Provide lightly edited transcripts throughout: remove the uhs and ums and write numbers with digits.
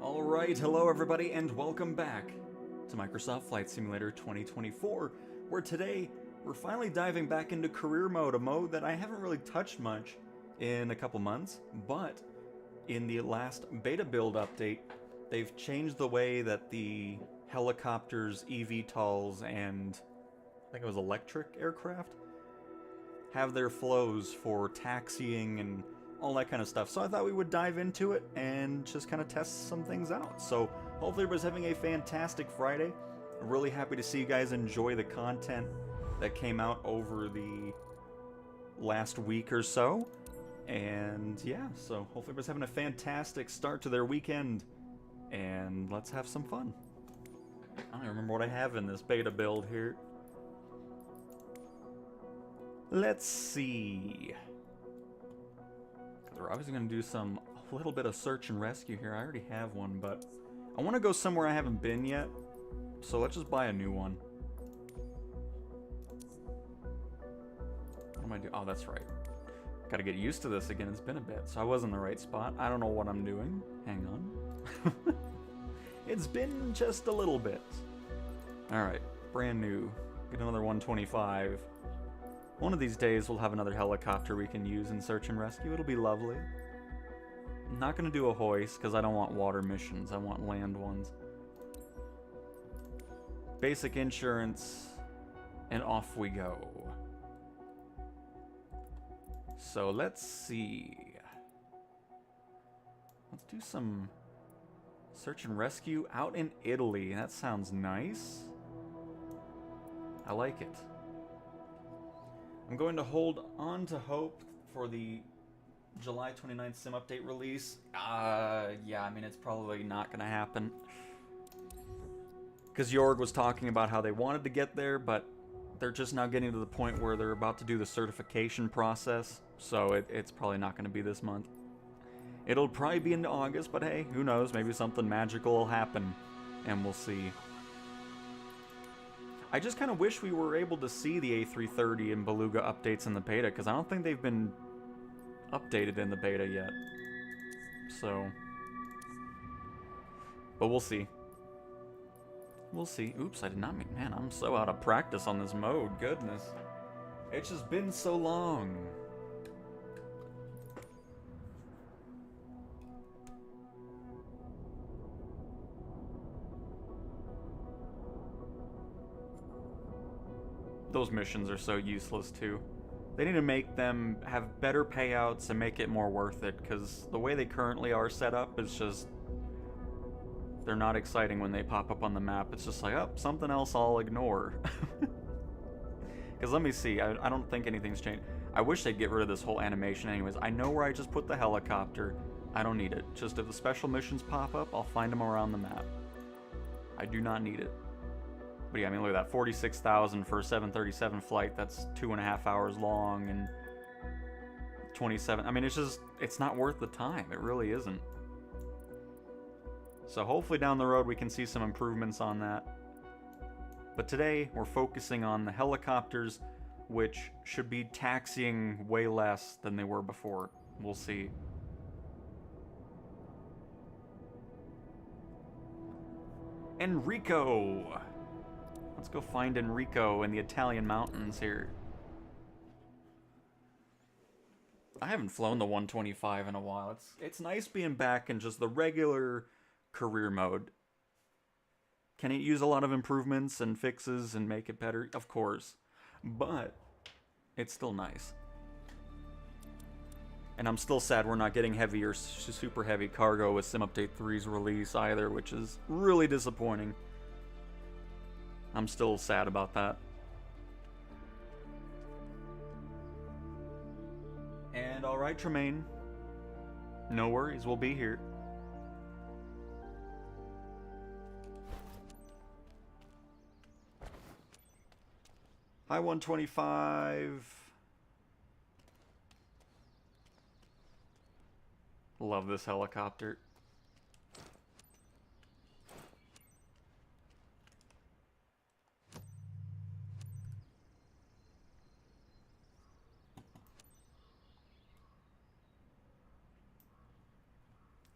Alright, hello everybody, and welcome back to Microsoft Flight Simulator 2024, where today we're finally diving back into career mode, a mode that I haven't really touched much in a couple months, but in the last beta build update, they've changed the way that the helicopters, eVTOLs, and I think it was electric aircraft have their flows for taxiing and all that kind of stuff. So I thought we would dive into it and just kind of test some things out. So hopefully everybody's having a fantastic Friday. I'm really happy to see you guys enjoy the content that came out over the last week or so. And yeah, so hopefully everybody's having a fantastic start to their weekend. And let's have some fun. I don't even remember what I have in this beta build here. Let's see. We're obviously going to do a little bit of search and rescue here. I already have one, but I want to go somewhere I haven't been yet. So let's just buy a new one. What am I doing? Oh, that's right. Got to get used to this again. It's been a bit, so I was in the right spot. I don't know what I'm doing. Hang on. It's been just a little bit. All right, brand new. Get another 125. One of these days we'll have another helicopter we can use in search and rescue. It'll be lovely. I'm not going to do a hoist because I don't want water missions. I want land ones. Basic insurance, and off we go. So let's see. Let's do some search and rescue out in Italy. That sounds nice. I like it. I'm going to hold on to hope for the July 29th sim update release. Yeah, I mean, it's probably not going to happen. Because Jorg was talking about how they wanted to get there, but they're just now getting to the point where they're about to do the certification process. So it's probably not going to be this month. It'll probably be into August, but hey, who knows? Maybe something magical will happen, and we'll see. I just kind of wish we were able to see the A330 and Beluga updates in the beta, because I don't think they've been updated in the beta yet. So, but we'll see. We'll see. Oops, I did not mean... Man, I'm so out of practice on this mode. Goodness. It's just been so long. Those missions are so useless too. They need to make them have better payouts and make it more worth it, because the way they currently are set up is just... They're not exciting when they pop up on the map. It's just like, oh, something else I'll ignore. Because let me see, I don't think anything's changed. I wish they'd get rid of this whole animation anyways. I know where I just put the helicopter. I don't need it. Just if the special missions pop up, I'll find them around the map. I do not need it. But yeah, I mean, look at that, 46,000 for a 737 flight. That's 2.5 hours long, and 27. I mean, it's not worth the time. It really isn't. So hopefully down the road we can see some improvements on that. But today we're focusing on the helicopters, which should be taxiing way less than they were before. We'll see. Enrico! Let's go find Enrico in the Italian mountains here. I haven't flown the 125 in a while. It's nice being back in just the regular career mode. Can it use a lot of improvements and fixes and make it better? Of course. But it's still nice. And I'm still sad we're not getting heavier, super heavy cargo with Sim Update 3's release either, which is really disappointing. I'm still sad about that. And alright, Tremaine. No worries, we'll be here. Hi, 125. Love this helicopter.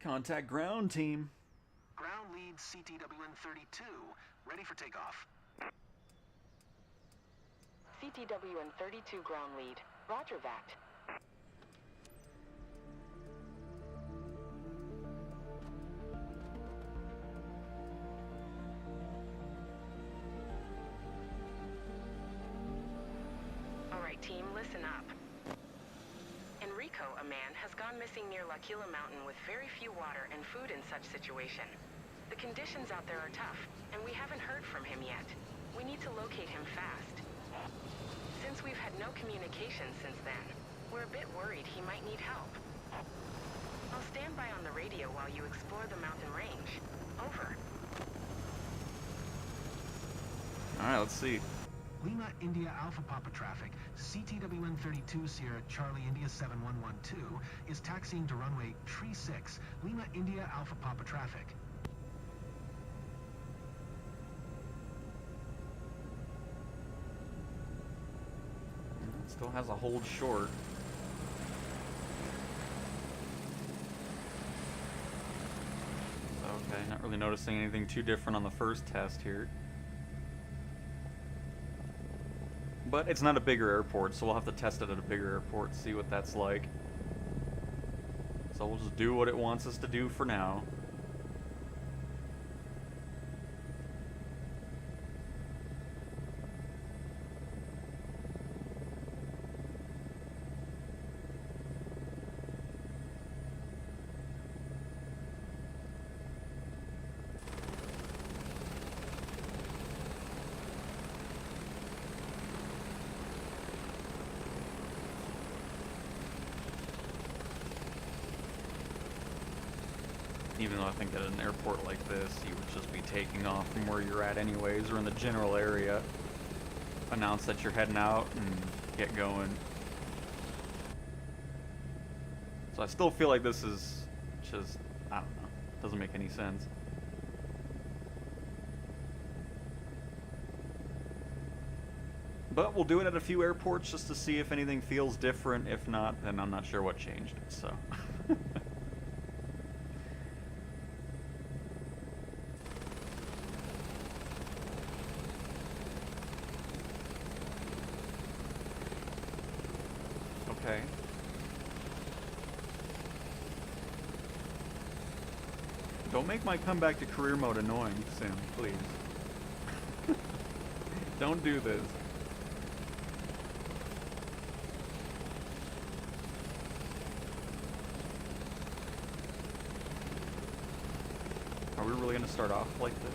Contact ground team. lead CTWN-32. Ready for takeoff. CTWN-32 ground lead. Roger that. Alright team, listen up. Enrico, a man, has gone missing near L'Aquila Mountain with very few water and food in such situation. The conditions out there are tough, and we haven't heard from him yet. We need to locate him fast. Since we've had no communication since then, we're a bit worried he might need help. I'll stand by on the radio while you explore the mountain range. Over. Alright, let's see. Lima India Alpha Papa traffic, CTWN-32 Sierra Charlie India 7112 is taxiing to runway 36, Lima India Alpha Papa traffic. Still has a hold short. Okay, not really noticing anything too different on the first test here. But it's not a bigger airport, so we'll have to test it at a bigger airport, see what that's like. So we'll just do what it wants us to do for now. Even though I think at an airport like this, you would just be taking off from where you're at anyways, or in the general area. Announce that you're heading out and get going. So I still feel like this is just, I don't know, doesn't make any sense. But we'll do it at a few airports just to see if anything feels different. If not, then I'm not sure what changed, so. Okay. Don't make my comeback to career mode annoying, Sim, please. Don't do this. Are we really gonna start off like this?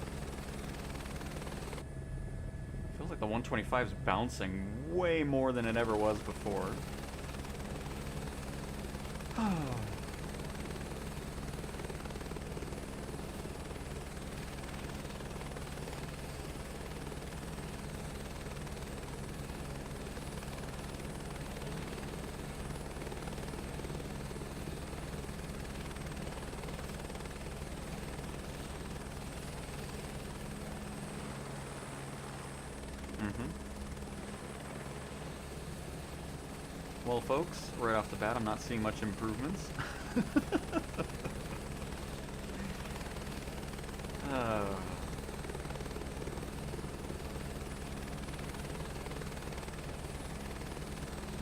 Feels like the 125 is bouncing way more than it ever was before. Well, folks, right off the bat, I'm not seeing much improvements.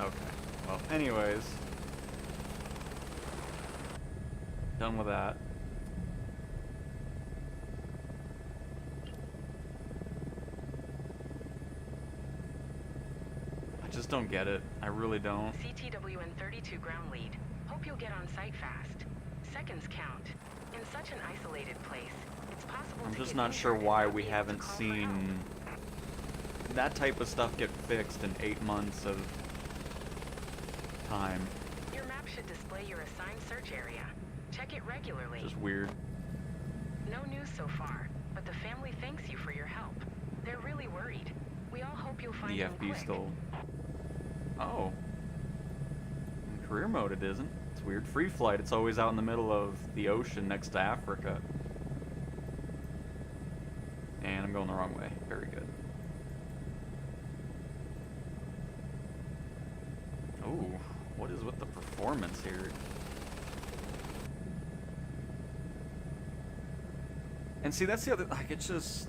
Okay. Well, anyways. Done with that. I just don't get it. I really don't. CTWN-32 ground lead. Hope you'll get on site fast. Seconds count. In such an isolated place, it's possible I'm to just get not sure injured why and we not be able to haven't call for help. seen that type of stuff get fixed in 8 months of time. Your map should display your assigned search area. Check it regularly. Just weird. No news so far, but the family thanks you for your help. They're really worried. We all hope you'll find The them FB quick. still. Oh. In career mode it isn't. It's weird. Free flight, it's always out in the middle of the ocean next to Africa. And I'm going the wrong way. Very good. Ooh, what is with the performance here? And see, that's the other, like, it's just,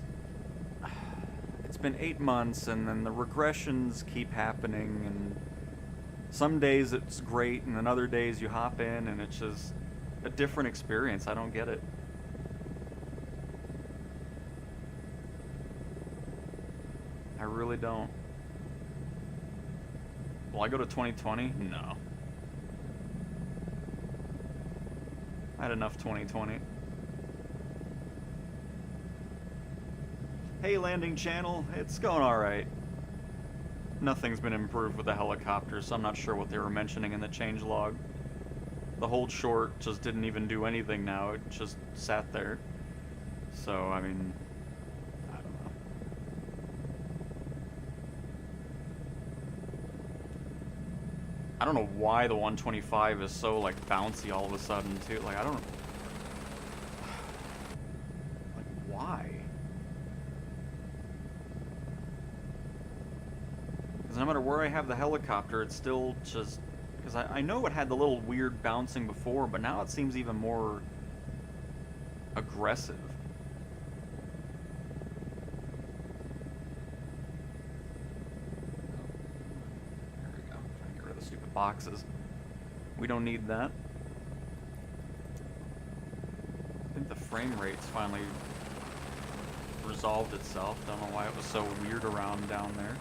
it's been 8 months, and then the regressions keep happening, and some days it's great, and then other days you hop in, and it's just a different experience. I don't get it. I really don't. Will I go to 2020? No. I had enough 2020. Hey, landing channel, it's going alright. Nothing's been improved with the helicopters, so I'm not sure what they were mentioning in the changelog. The hold short just didn't even do anything now, it just sat there. So, I mean, I don't know. I don't know why the 125 is so, like, bouncy all of a sudden, too. Like, I don't... Like, why? Because no matter where I have the helicopter, it's still just... Because I know it had the little weird bouncing before, but now it seems even more aggressive. There we go. I'm trying to get rid of the stupid boxes. We don't need that. I think the frame rate's finally resolved itself. Don't know why it was so weird around down there.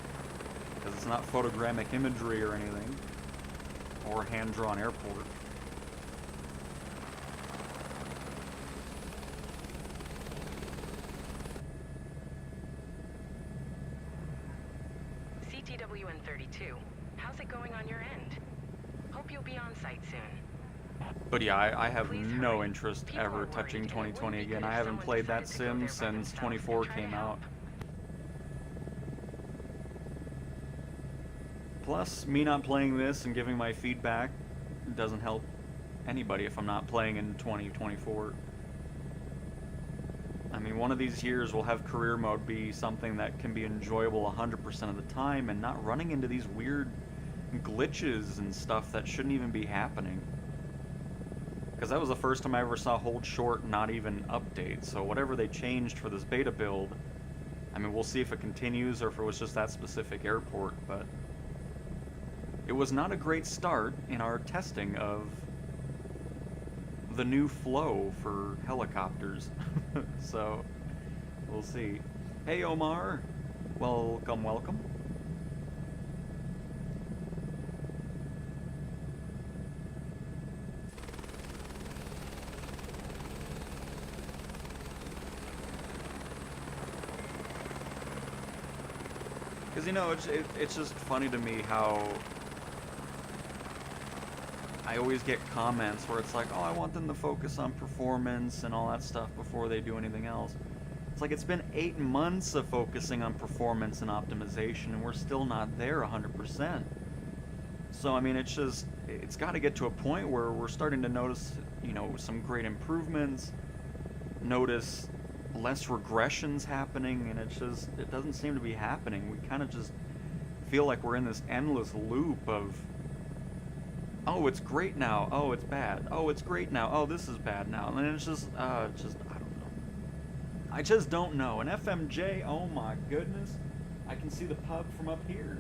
Because it's not photogrammic imagery or anything. Or hand-drawn airport. CTWN-32, how's it going on your end? Hope you'll be on site soon. But yeah, I have Please no hurry. interest People ever are touching worried, and it 2020 wouldn't be again. good I if haven't someone played that decided to go sim there by since themselves and 24 try to came help. out. Plus, me not playing this and giving my feedback doesn't help anybody if I'm not playing in 2024. I mean, one of these years we'll have career mode be something that can be enjoyable 100% of the time and not running into these weird glitches and stuff that shouldn't even be happening. Because that was the first time I ever saw hold short not even update, so whatever they changed for this beta build, I mean, we'll see if it continues or if it was just that specific airport, but it was not a great start in our testing of the new flow for helicopters. So, we'll see. Hey, Omar. Welcome, welcome. Because, you know, it's just funny to me how I always get comments where it's like, oh, I want them to focus on performance and all that stuff before they do anything else. It's like, it's been 8 months of focusing on performance and optimization, and we're still not there 100%. So, I mean, it's got to get to a point where we're starting to notice, you know, some great improvements, notice less regressions happening, and it doesn't seem to be happening. We kind of just feel like we're in this endless loop of, oh, it's great now. Oh, it's bad. Oh, it's great now. Oh, this is bad now. And it's just, I don't know. I just don't know. And FMJ, oh my goodness. I can see the pub from up here.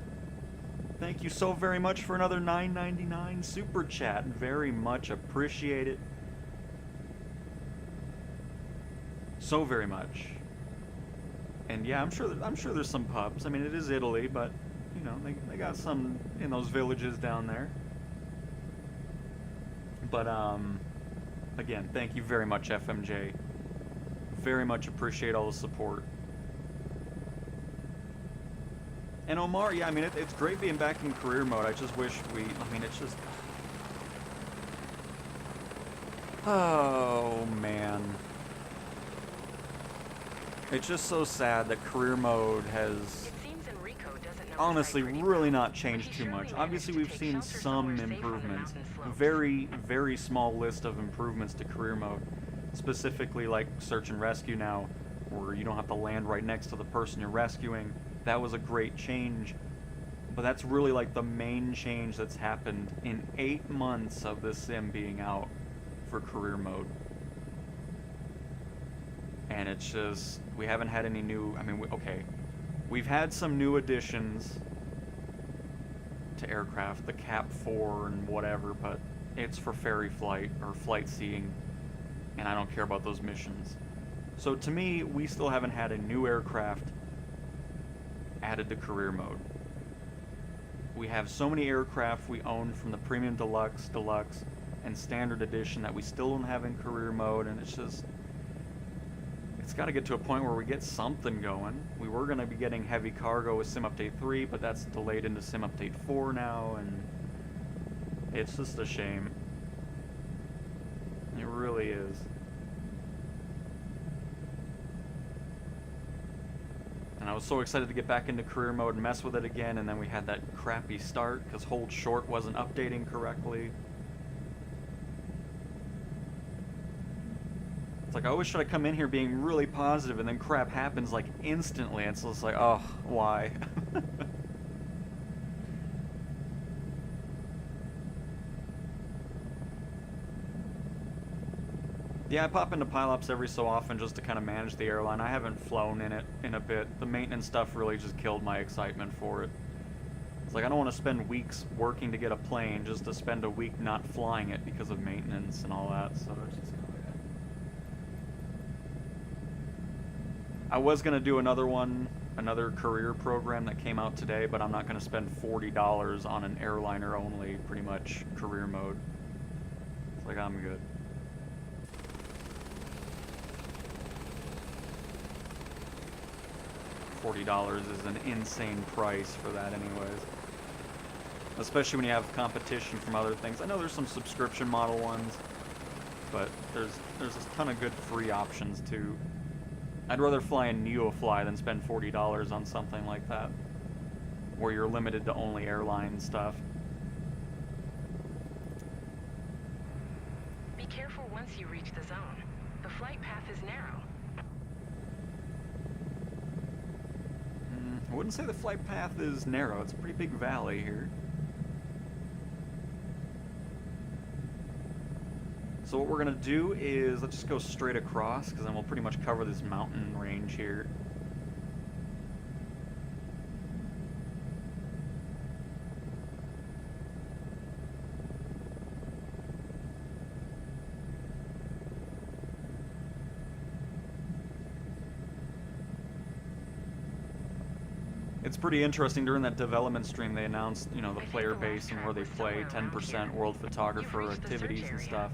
Thank you so very much for another $9.99 super chat. Very much appreciate it. So very much. And yeah, I'm sure there's some pubs. I mean, it is Italy, but, you know, they got some in those villages down there. But, again, thank you very much, FMJ. Very much appreciate all the support. And Omar, yeah, I mean, it's great being back in career mode. I just wish it's just... Oh, man. It's just so sad that career mode has... honestly really not changed too much. Obviously we've seen some improvements, very, very small list of improvements to career mode, specifically like search and rescue now, where you don't have to land right next to the person you're rescuing. That was a great change, but that's really like the main change that's happened in 8 months of this sim being out for career mode. And it's just, we haven't had any new, I mean, okay, we've had some new additions to aircraft, the Cap 4 and whatever, but it's for ferry flight or flight seeing, and I don't care about those missions. So to me, we still haven't had a new aircraft added to career mode. We have so many aircraft we own from the Premium Deluxe, Deluxe, and Standard Edition that we still don't have in career mode, and it's just, it's got to get to a point where we get something going. We were going to be getting heavy cargo with Sim Update 3, but that's delayed into Sim Update 4 now, and it's just a shame. It really is. And I was so excited to get back into career mode and mess with it again, and then we had that crappy start because Hold Short wasn't updating correctly. It's like, I always try to come in here being really positive, and then crap happens like instantly, and so it's like, oh, why? Yeah, I pop into Pilops every so often just to kind of manage the airline. I haven't flown in it in a bit. The maintenance stuff really just killed my excitement for it. It's like, I don't want to spend weeks working to get a plane just to spend a week not flying it because of maintenance and all that, so it's just kind of... I was going to do another one, another career program that came out today, but I'm not going to spend $40 on an airliner only, pretty much, career mode. It's like, I'm good. $40 is an insane price for that anyways. Especially when you have competition from other things. I know there's some subscription model ones, but there's a ton of good free options too. I'd rather fly in NeoFly than spend $40 on something like that, where you're limited to only airline stuff. Be careful once you reach the zone. The flight path is narrow. I wouldn't say the flight path is narrow. It's a pretty big valley here. So what we're going to do is, let's just go straight across, because then we'll pretty much cover this mountain range here. It's pretty interesting. During that development stream, they announced, you know, the player base and where they play, 10% world photographer activities and stuff.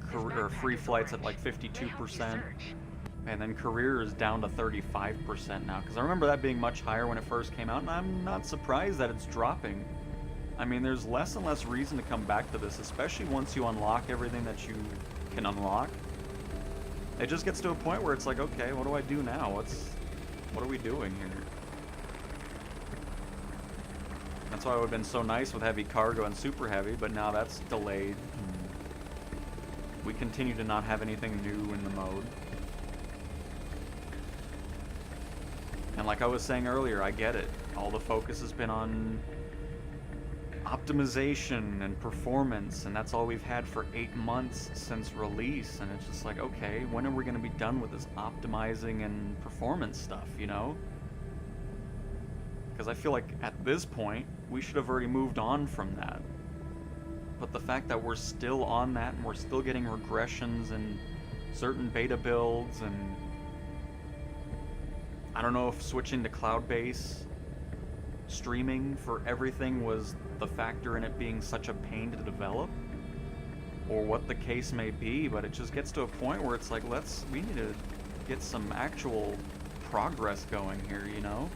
Career, free flights at like 52%. And then career is down to 35% now. Because I remember that being much higher when it first came out, and I'm not surprised that it's dropping. I mean, there's less and less reason to come back to this, especially once you unlock everything that you can unlock. It just gets to a point where it's like, okay, what do I do now? What are we doing here? That's why it would have been so nice with heavy cargo and super heavy, but now that's delayed. We continue to not have anything new in the mode. And like I was saying earlier, I get it. All the focus has been on optimization and performance, and that's all we've had for 8 months since release, and it's just like, okay, when are we going to be done with this optimizing and performance stuff, you know? Because I feel like at this point, we should have already moved on from that. But the fact that we're still on that, and we're still getting regressions and certain beta builds, and I don't know if switching to cloud-based streaming for everything was the factor in it being such a pain to develop, or what the case may be, but it just gets to a point where it's like, we need to get some actual progress going here, you know?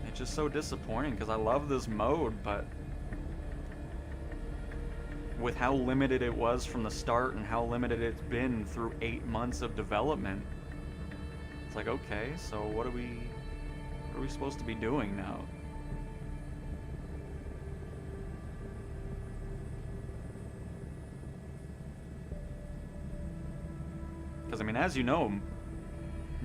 It's just so disappointing, because I love this mode, but with how limited it was from the start and how limited it's been through 8 months of development, it's like, okay, so what are we supposed to be doing now? Because, I mean, as you know,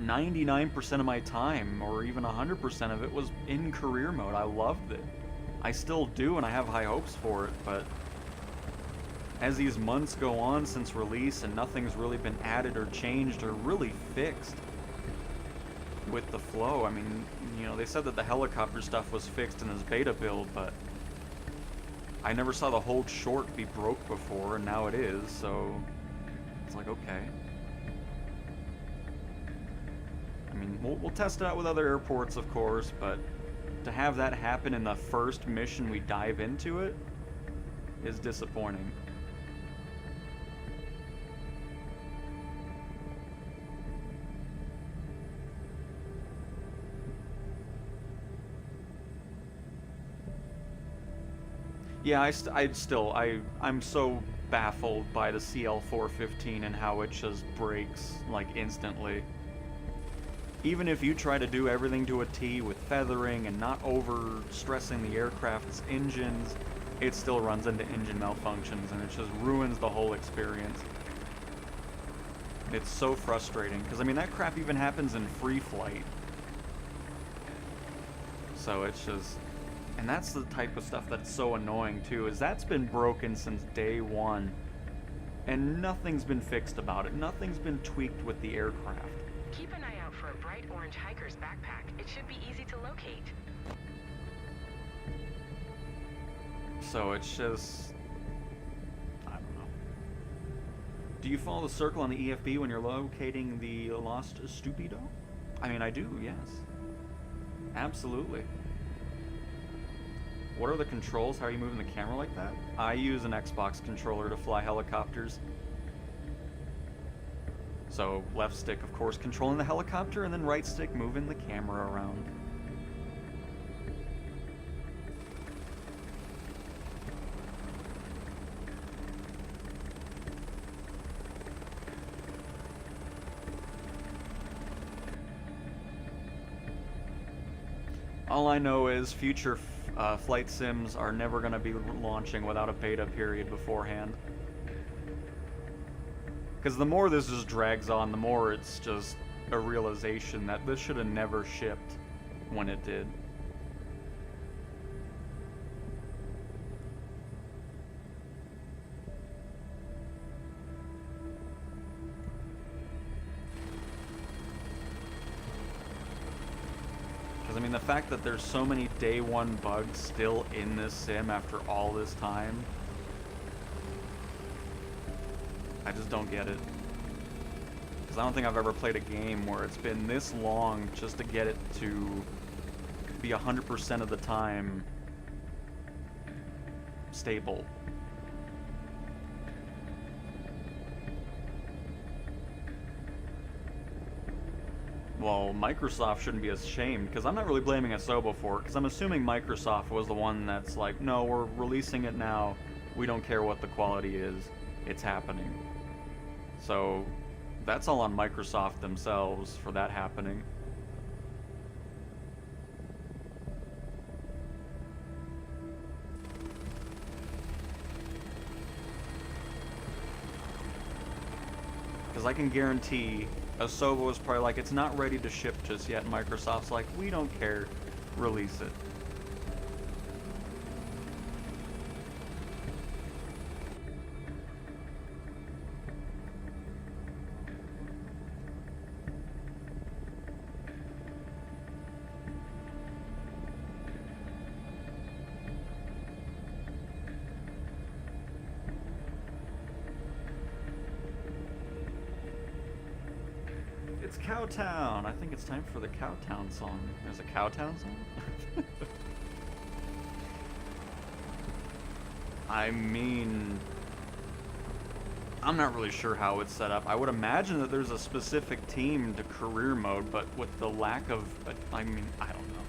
99% of my time, or even 100% of it, was in career mode. I loved it. I still do, and I have high hopes for it, but as these months go on since release and nothing's really been added or changed or really fixed with the flow. I mean, you know, they said that the helicopter stuff was fixed in this beta build, but I never saw the whole short be broke before, and now it is, so it's like, okay. I mean, we'll test it out with other airports, of course, but to have that happen in the first mission we dive into it is disappointing. Yeah, I'm so baffled by the CL415 and how it just breaks, like, instantly. Even if you try to do everything to a T with feathering and not over-stressing the aircraft's engines, it still runs into engine malfunctions, and it just ruins the whole experience. It's so frustrating, because, I mean, that crap even happens in free flight. So it's just... And that's the type of stuff that's so annoying, too, is that's been broken since day one, and nothing's been fixed about it. Nothing's been tweaked with the aircraft. Keep an eye out for a bright orange hiker's backpack. It should be easy to locate. So it's just... I don't know. Do you follow the circle on the EFB when you're locating the lost Stupido? I mean, I do, yes. Absolutely. What are the controls? How are you moving the camera like that? I use an Xbox controller to fly helicopters. So left stick, of course, controlling the helicopter, and then right stick moving the camera around. All I know is future flight sims are never going to be launching without a beta period beforehand. Because the more this just drags on, the more it's just a realization that this should have never shipped when it did. Because, I mean, the fact that there's so many day one bugs still in this sim after all this time, I just don't get it. Because I don't think I've ever played a game where it's been this long just to get it to be 100% of the time stable. Well, Microsoft shouldn't be ashamed, because I'm not really blaming Asobo for it, because I'm assuming Microsoft was the one that's like, no, we're releasing it now, we don't care what the quality is, it's happening. So, that's all on Microsoft themselves for that happening. Because I can guarantee Asobo was probably like, it's not ready to ship just yet. Microsoft's like, we don't care, release it. It's Cowtown. I think it's time for the Cowtown song. There's a Cowtown song? I mean, I'm not really sure how it's set up. I would imagine that there's a specific team to career mode, but with the lack of, I mean, I don't know.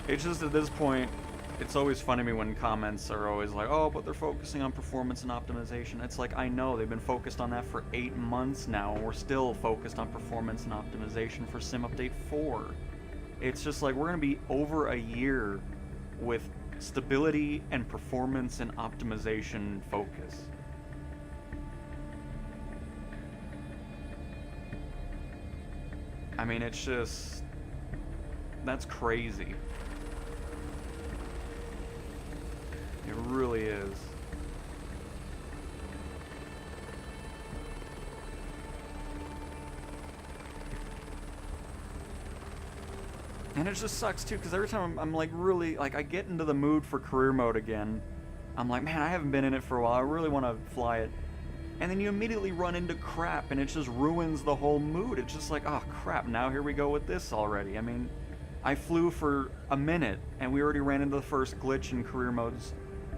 It's just at this point, it's always funny to me when comments are always like, oh, but they're focusing on performance and optimization. It's like, I know, they've been focused on that for 8 months now, and we're still focused on performance and optimization for Sim Update 4. It's just like, we're going to be over a year with stability and performance and optimization focus. I mean, it's just... that's crazy. It really is. And it just sucks too, because every time I'm like really, like I get into the mood for career mode again, I'm like, man, I haven't been in it for a while, I really want to fly it. And then you immediately run into crap, and it just ruins the whole mood. It's just like, oh crap, now here we go with this already. I mean, I flew for a minute, and we already ran into the first glitch in career mode's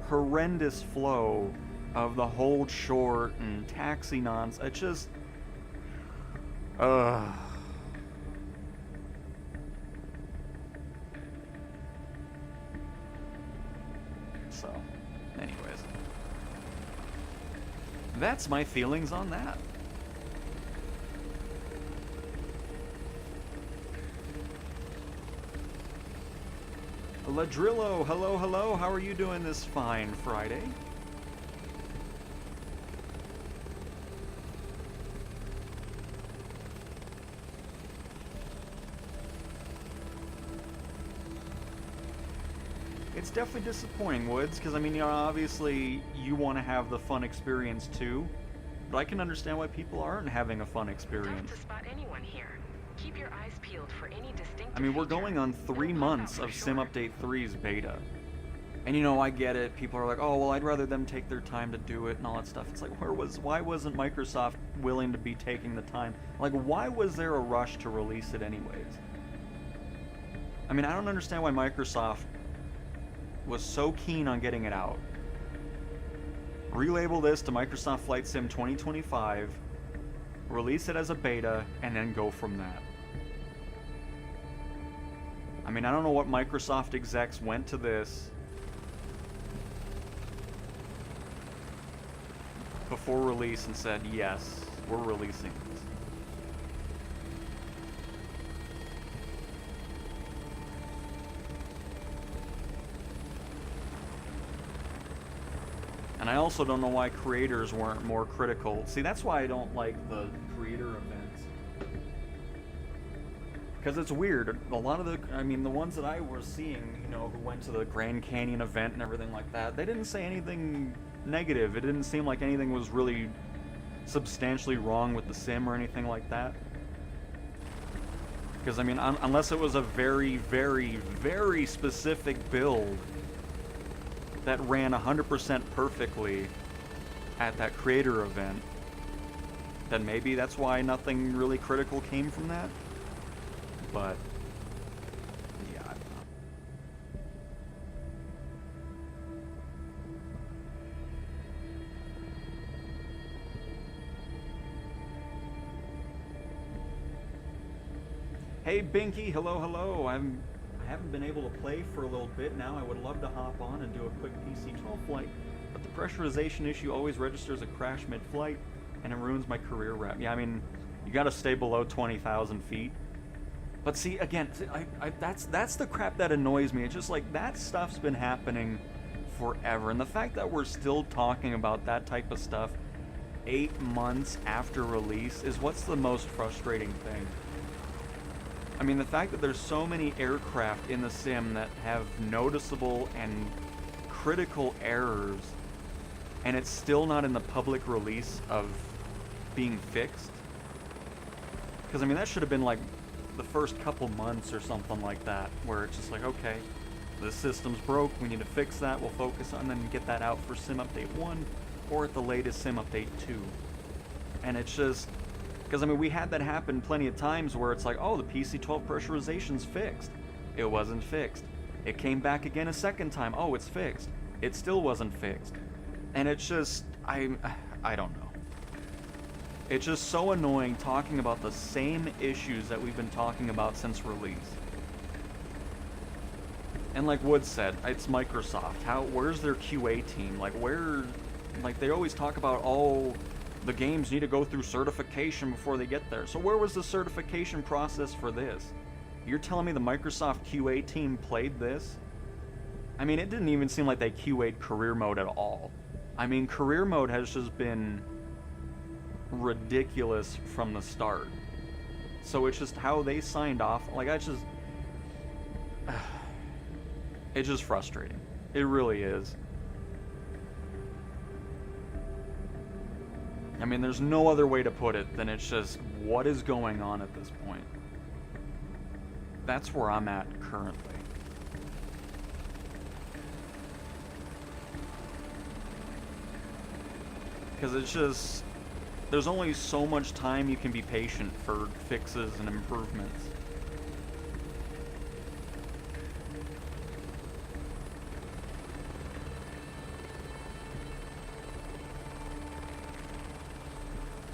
horrendous flow of the hold short and taxi nonsense. It just, So, anyways. That's my feelings on that. Ladrillo, hello, hello, how are you doing this fine Friday? It's definitely disappointing, Woods, because I mean, you know, obviously you want to have the fun experience too, but I can understand why people aren't having a fun experience. Tough to spot anyone here. Keep your eyes peeled for any distinctive I mean, we're feature. going on 3 It'll pop months out for of Sim sure. Update 3's beta. And you know, I get it. People are like, oh, well, I'd rather them take their time to do it and all that stuff. It's like, why wasn't Microsoft willing to be taking the time? Like, why was there a rush to release it anyways? I mean, I don't understand why Microsoft was so keen on getting it out. Relabel this to Microsoft Flight Sim 2025, release it as a beta, and then go from that. I mean, I don't know what Microsoft execs went to this before release and said, yes, we're releasing this. And I also don't know why creators weren't more critical. See, that's why I don't like the creator events. Because it's weird. A lot of the, I mean, the ones that I was seeing, you know, who went to the Grand Canyon event and everything like that, they didn't say anything negative. It didn't seem like anything was really substantially wrong with the sim or anything like that. Because, I mean, unless it was a very, very, very specific build that ran 100% perfectly at that creator event, then maybe that's why nothing really critical came from that. But yeah, I don't know. Hey Binky, hello, hello. I haven't been able to play for a little bit now. I would love to hop on and do a quick PC-12 flight, but the pressurization issue always registers a crash mid-flight, and it ruins my career rep. Yeah, I mean, you gotta stay below 20,000 feet. But see, again, that's the crap that annoys me. It's just like, that stuff's been happening forever, and the fact that we're still talking about that type of stuff 8 months after release is what's the most frustrating thing. I mean, the fact that there's so many aircraft in the sim that have noticeable and critical errors, and it's still not in the public release of being fixed. Because, I mean, that should have been like the first couple months or something like that, where it's just like, okay, this system's broke, we need to fix that, we'll focus on and get that out for Sim Update 1, or at the latest Sim Update 2. And it's just, because, I mean, we had that happen plenty of times where it's like, oh, the PC-12 pressurization's fixed. It wasn't fixed. It came back again a second time. Oh, it's fixed. It still wasn't fixed. And it's just, I don't know. It's just so annoying talking about the same issues that we've been talking about since release. And like Wood said, it's Microsoft. Where's their QA team? Like, they always talk about, oh, the games need to go through certification before they get there. So where was the certification process for this? You're telling me the Microsoft QA team played this? I mean, it didn't even seem like they QA'd career mode at all. I mean, career mode has just been ridiculous from the start. So it's just how they signed off. Like, it's just frustrating. It really is. I mean, there's no other way to put it than it's just, what is going on at this point? that's where I'm at currently. Because it's just, there's only so much time you can be patient for fixes and improvements.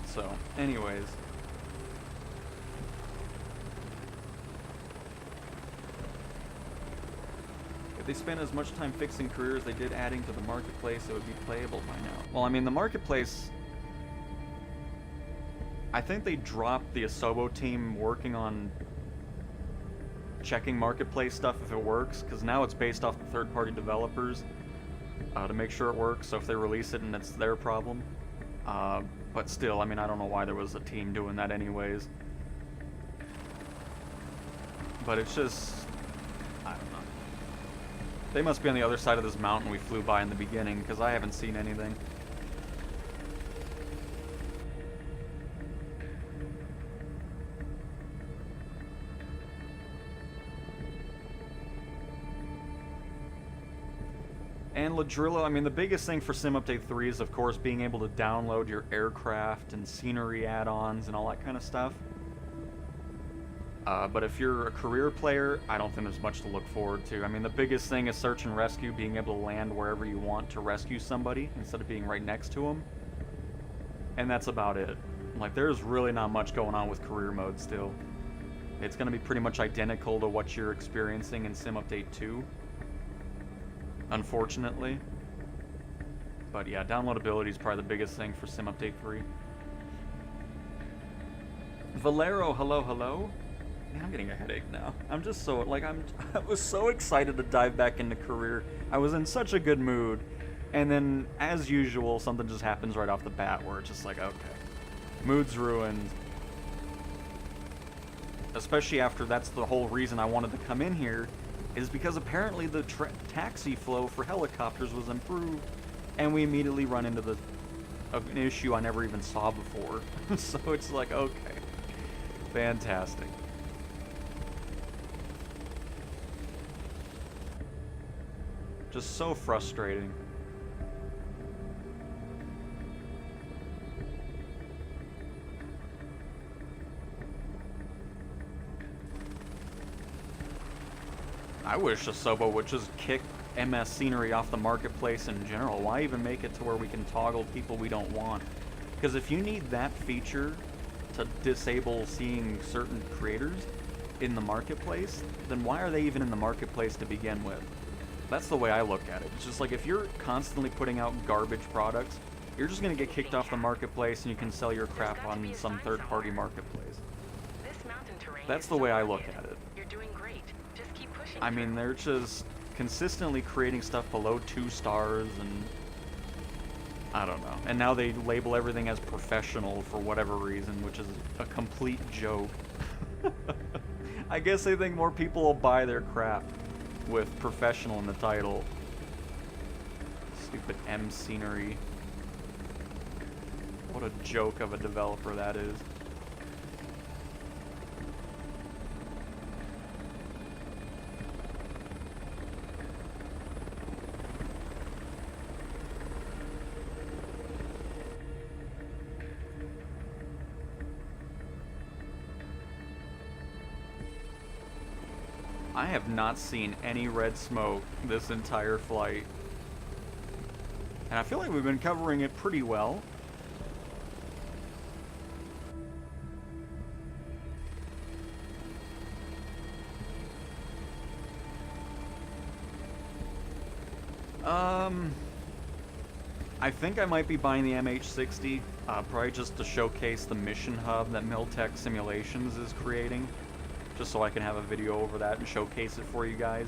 So, anyways. If they spent as much time fixing career as they did adding to the marketplace, it would be playable by now. Well, I mean, the marketplace... I think they dropped the Asobo team working on checking marketplace stuff if it works, because now it's based off the third-party developers to make sure it works, so if they release it and it's their problem. But still, I mean, I don't know why there was a team doing that anyways. But it's just... I don't know. They must be on the other side of this mountain we flew by in the beginning, because I haven't seen anything. And Ladrillo, I mean, the biggest thing for Sim Update 3 is, of course, being able to download your aircraft and scenery add-ons and all that kind of stuff. But if you're a career player, I don't think there's much to look forward to. I mean, the biggest thing is search and rescue, being able to land wherever you want to rescue somebody instead of being right next to them. And that's about it. Like, there's really not much going on with career mode still. It's going to be pretty much identical to what you're experiencing in Sim Update 2. Unfortunately. But yeah, downloadability is probably the biggest thing for Sim Update 3. Valero, hello. Man, I'm getting a headache now. I'm just so, like, I was so excited to dive back into career. I was in such a good mood. And then, as usual, something just happens right off the bat where it's just like, okay. Mood's ruined. Especially after that's the whole reason I wanted to come in here, is because apparently the taxi flow for helicopters was improved, and we immediately run into an issue I never even saw before. So it's like, okay. Fantastic. Just so frustrating. I wish Asobo would just kick MS scenery off the marketplace in general. Why even make it to where we can toggle people we don't want? Because if you need that feature to disable seeing certain creators in the marketplace, then why are they even in the marketplace to begin with? That's the way I look at it. It's just like, if you're constantly putting out garbage products, you're just going to get kicked off the marketplace and you can sell your crap on some third-party marketplace. That's the way I look at it. You're doing great. Just keep pushing. I mean, they're just consistently creating stuff below 2 stars, and I don't know. And now they label everything as professional for whatever reason, which is a complete joke. I guess they think more people will buy their crap with professional in the title. Stupid M scenery. What a joke of a developer that is. I have not seen any red smoke this entire flight. And I feel like we've been covering it pretty well. I think I might be buying the MH60, probably just to showcase the mission hub that Miltech Simulations is creating. Just so I can have a video over that and showcase it for you guys.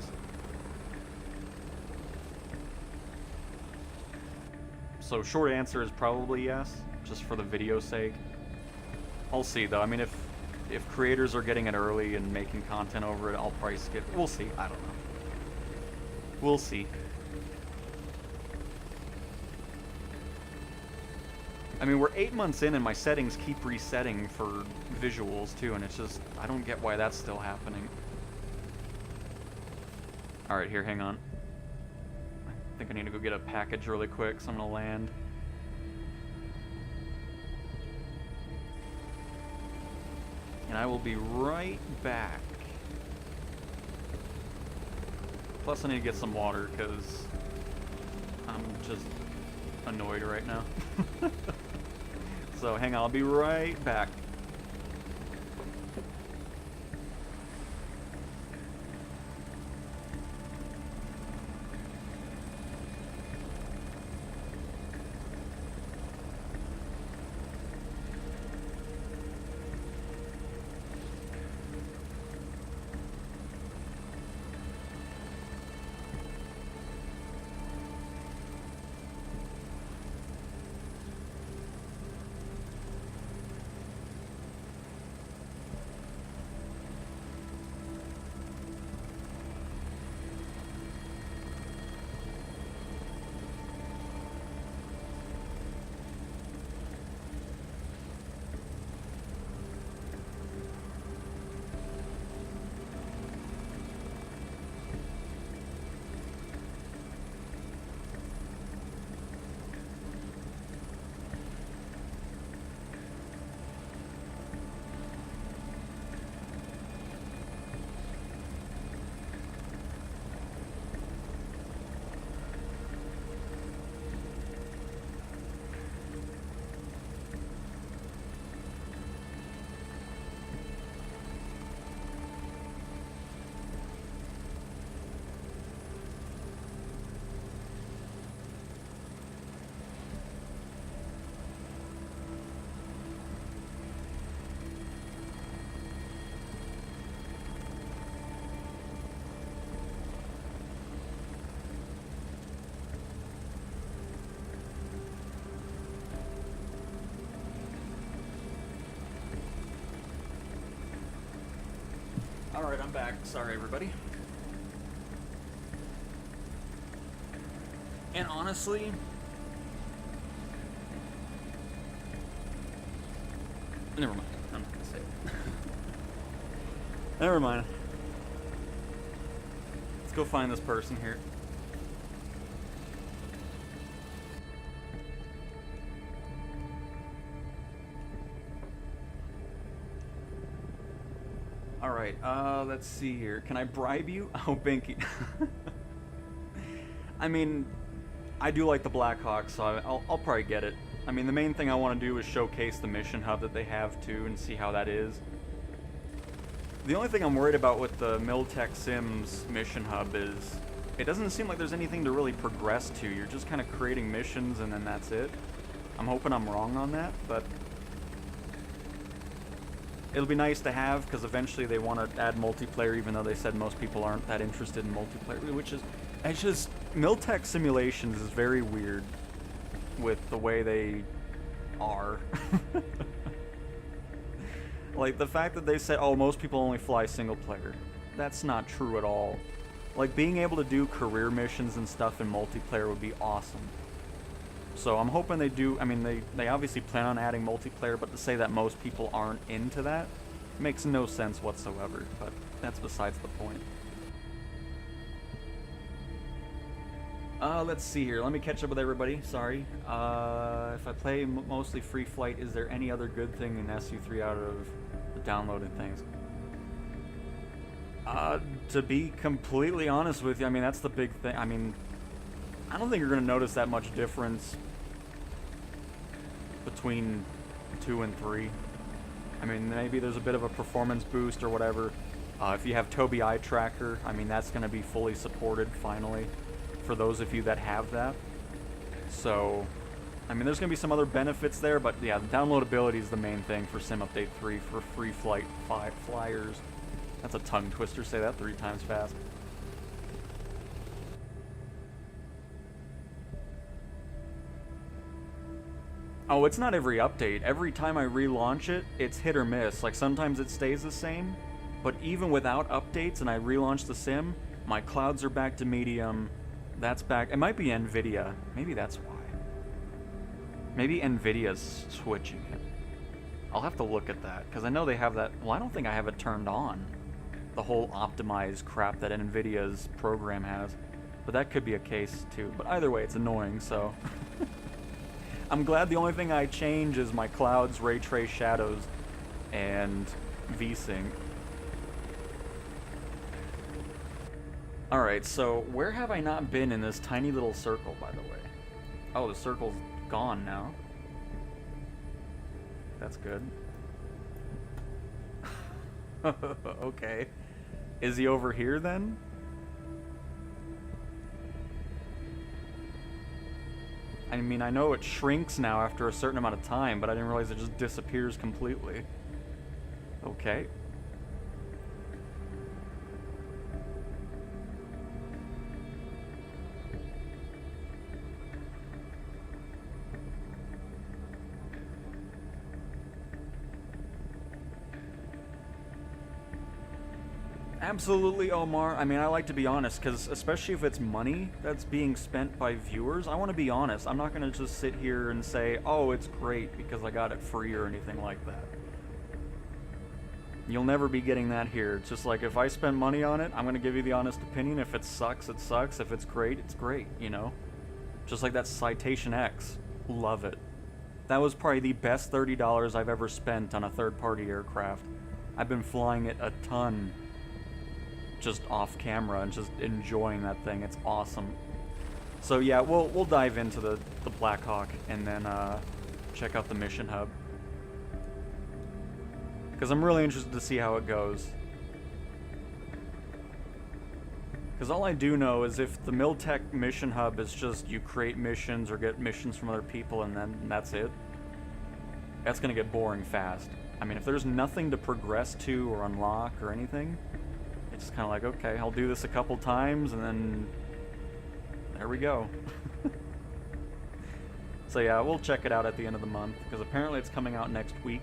So short answer is probably yes, just for the video's sake. I'll see though. I mean, if creators are getting it early and making content over it, I'll probably skip. We'll see. I don't know. We'll see. I mean, we're 8 months in and my settings keep resetting for visuals too, and it's just, I don't get why that's still happening. Alright, here, hang on. I think I need to go get a package really quick, so I'm gonna land. And I will be right back. Plus I need to get some water, because I'm just annoyed right now. So hang on, I'll be right back. Alright, I'm back. Sorry, everybody. And honestly, never mind. I'm not gonna say it. Never mind. Let's go find this person here. Alright, let's see here. Can I bribe you? Oh, Binky. I mean, I do like the Blackhawk, so I'll probably get it. I mean, the main thing I want to do is showcase the mission hub that they have, too, and see how that is. The only thing I'm worried about with the Miltech Sims mission hub is it doesn't seem like there's anything to really progress to. You're just kind of creating missions, and then that's it. I'm hoping I'm wrong on that, but it'll be nice to have, because eventually they want to add multiplayer, even though they said most people aren't that interested in multiplayer, which is, it's just, Miltech Simulations is very weird with the way they are. Like, the fact that they said, oh, most people only fly single player, that's not true at all. Like, being able to do career missions and stuff in multiplayer would be awesome. So I'm hoping they do. I mean, they obviously plan on adding multiplayer, but to say that most people aren't into that makes no sense whatsoever, but that's besides the point. Let's see here. Let me catch up with everybody. Sorry. If I play mostly free flight, is there any other good thing in SU3 out of the downloaded things? To be completely honest with you, I mean, that's the big thing. I mean, I don't think you're going to notice that much difference between 2 and 3. I mean, maybe there's a bit of a performance boost or whatever. If you have Tobii Eye Tracker, I mean, that's going to be fully supported, finally, for those of you that have that. So, I mean, there's going to be some other benefits there, but yeah, the downloadability is the main thing for Sim Update 3 for free flight flyers. That's a tongue twister, say that 3 times fast. Oh, it's not every update. Every time I relaunch it, it's hit or miss. Like, sometimes it stays the same, but even without updates and I relaunch the sim, my clouds are back to medium. That's back. It might be NVIDIA. Maybe that's why. Maybe NVIDIA's switching it. I'll have to look at that, because I know they have that. Well, I don't think I have it turned on. the whole optimized crap that NVIDIA's program has. But that could be a case too. But either way, it's annoying, so... I'm glad the only thing I change is my clouds, ray trace shadows, and VSync. Alright, so where have I not been in this tiny little circle, by the way? Oh, the circle's gone now. That's good. Okay. Is he over here then? I mean, I know it shrinks now after a certain amount of time, but I didn't realize it just disappears completely. Okay. Absolutely, Omar. I mean, I like to be honest, because especially if it's money that's being spent by viewers, I want to be honest. I'm not going to just sit here and say, oh, it's great because I got it free or anything like that. You'll never be getting that here. It's just like, if I spend money on it, I'm going to give you the honest opinion. If it sucks, it sucks. If it's great, it's great, you know? Just like that Citation X. Love it. That was probably the best $30 I've ever spent on a third-party aircraft. I've been flying it a ton. Just off camera and just enjoying that thing. It's awesome. So yeah, we'll dive into the Blackhawk and then check out the mission hub, because I'm really interested to see how it goes. Because all I do know is if the Miltech mission hub is just you create missions or get missions from other people and then that's it, that's gonna get boring fast. I mean, if there's nothing to progress to or unlock or anything, it's kind of like, okay, I'll do this a couple times, and then there we go. So yeah, we'll check it out at the end of the month, because apparently it's coming out next week.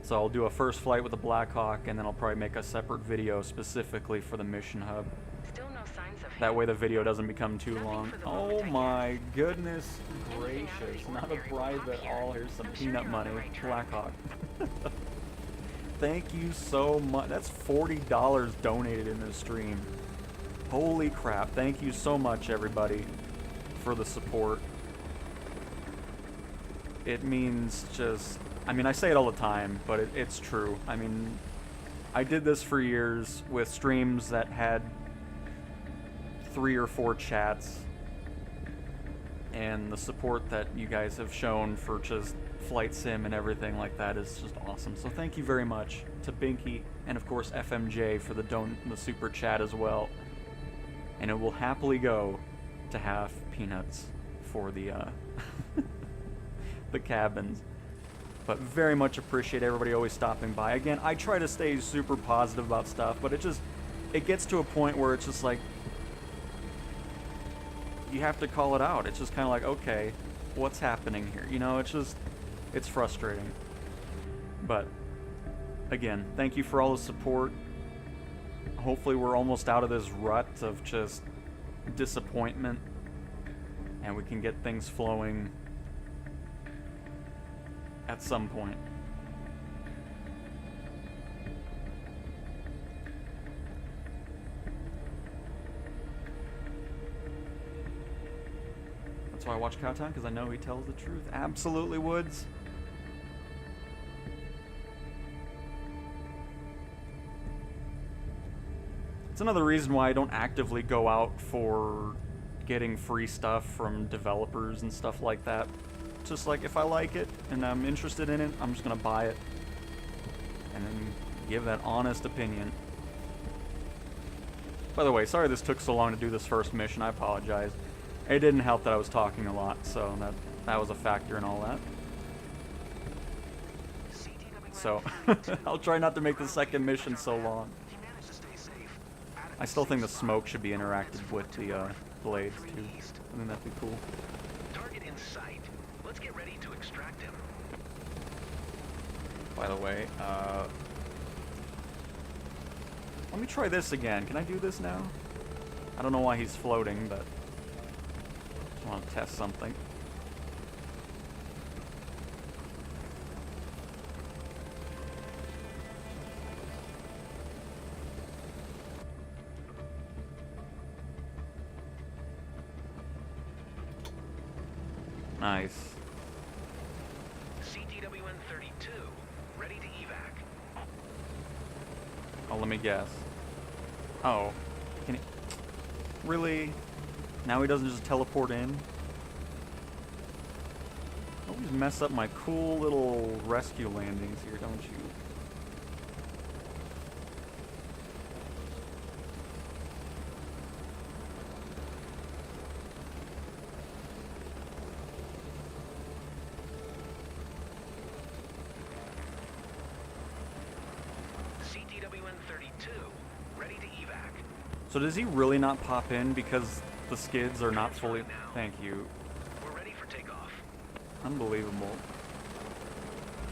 So I'll do a first flight with the Blackhawk, and then I'll probably make a separate video specifically for the mission hub. Still no signs of him. That way the video doesn't become too long. Oh my goodness gracious, not a bribe at all. Here's some peanut money. Blackhawk. Thank you so much. That's $40 donated in this stream. Holy crap. Thank you so much, everybody, for the support. It means just... I mean, I say it all the time, but it's true. I mean, I did this for years with streams that had 3 or 4 chats. And the support that you guys have shown for just flight sim and everything like that is just awesome. So thank you very much to Binky and of course FMJ for the super chat as well. And it will happily go to half peanuts for the the cabins. But very much appreciate everybody always stopping by. Again, I try to stay super positive about stuff, but it gets to a point where it's just like you have to call it out. It's just kind of like, okay, what's happening here? You know, it's frustrating. But again, thank you for all the support. Hopefully we're almost out of this rut of just disappointment and we can get things flowing at some point. That's why I watch Cowtown, because I know he tells the truth. Absolutely, Woods. It's another reason why I don't actively go out for getting free stuff from developers and stuff like that. Just like, if I like it and I'm interested in it, I'm just gonna buy it and then give that honest opinion. By the way, sorry this took so long to do this first mission. I apologize. It didn't help that I was talking a lot, so that was a factor in all that. So, I'll try not to make the second mission so long. I still think the smoke should be interacted with the blades, too. I think that'd be cool. Target in sight. Let's get ready to extract him. By the way, let me try this again. Can I do this now? I don't know why he's floating, but I just want to test something. Nice. CTWN-32, ready to evac. Oh, let me guess. Oh. Can he... Really? Now he doesn't just teleport in? Always mess up my cool little rescue landings here, don't you? CTWN-32, ready to evac. So does he really not pop in because the skids are not fully... Thank you. We're ready for takeoff. Unbelievable.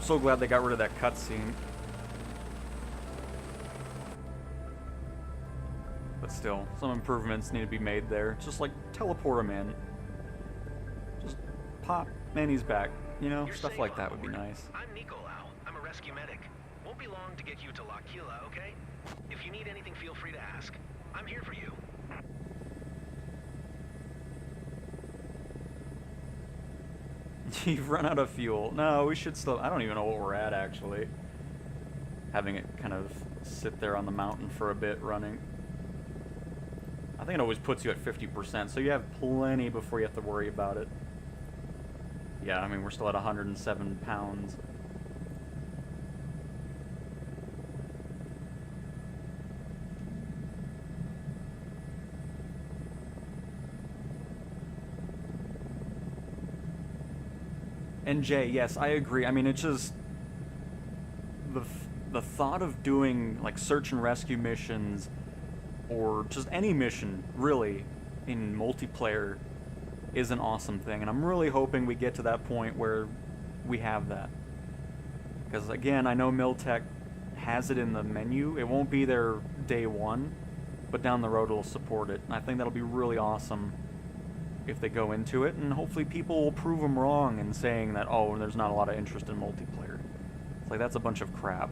So glad they got rid of that cutscene. But still, some improvements need to be made there. Just like teleport him in. Just pop, and he's back. You know, You're stuff safe like on that would be board. nice. I'm Nicolau. I'm a rescue medic. Won't be long to get you to L'Aquila, okay? If you need anything, feel free to ask. I'm here for you. You've run out of fuel. No, we should still... I don't even know what we're at, actually. Having it kind of sit there on the mountain for a bit running. I think it always puts you at 50%, so you have plenty before you have to worry about it. Yeah, I mean, we're still at 107 pounds. And Jay, yes, I agree. I mean, it's just the thought of doing like search and rescue missions or just any mission really in multiplayer is an awesome thing, and I'm really hoping we get to that point where we have that. Because again, I know Miltech has it in the menu. It won't be there day one, but down the road it'll support it. And I think that'll be really awesome if they go into it, and hopefully people will prove them wrong in saying that, oh, there's not a lot of interest in multiplayer. It's like, that's a bunch of crap.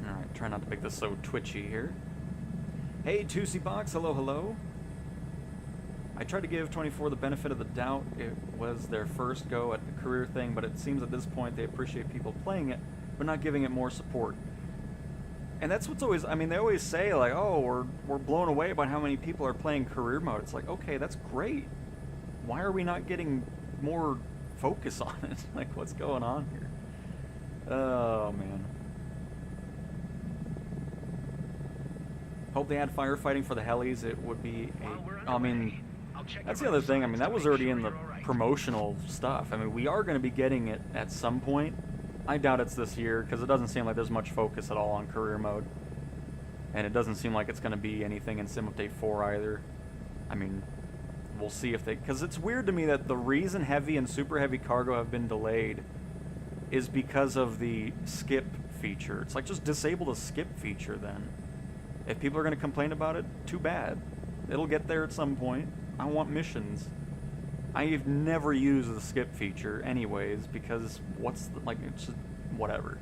Alright, try not to make this so twitchy here. Hey, Tusy Box, hello, hello. I tried to give 24 the benefit of the doubt. It was their first go at the career thing, but it seems at this point they appreciate people playing it, but not giving it more support. And that's what's always, I mean, they always say, like, oh, we're blown away by how many people are playing career mode. It's like, okay, that's great. Why are we not getting more focus on it? Like, what's going on here? Oh, man. Hope they add firefighting for the helis. It would be a, I mean, that's the other thing. I mean, that was already in the promotional stuff. I mean, we are going to be getting it at some point. I doubt it's this year, because it doesn't seem like there's much focus at all on career mode. And it doesn't seem like it's going to be anything in Sim Update 4 either. I mean, we'll see if they... Because it's weird to me that the reason heavy and super heavy cargo have been delayed is because of the skip feature. It's like, just disable the skip feature then. If people are going to complain about it, too bad. It'll get there at some point. I want missions. I've never used the skip feature anyways, because what's the, like, it's just whatever.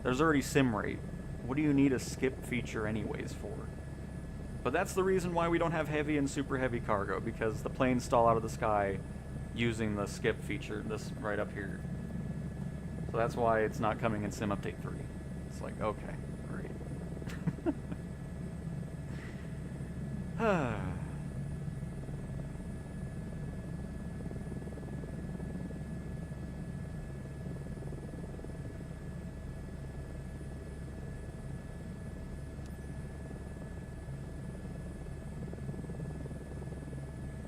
There's already sim rate. What do you need a skip feature anyways for? But that's the reason why we don't have heavy and super heavy cargo, because the planes stall out of the sky using the skip feature, this right up here. So that's why it's not coming in Sim Update 3. It's like, okay, great.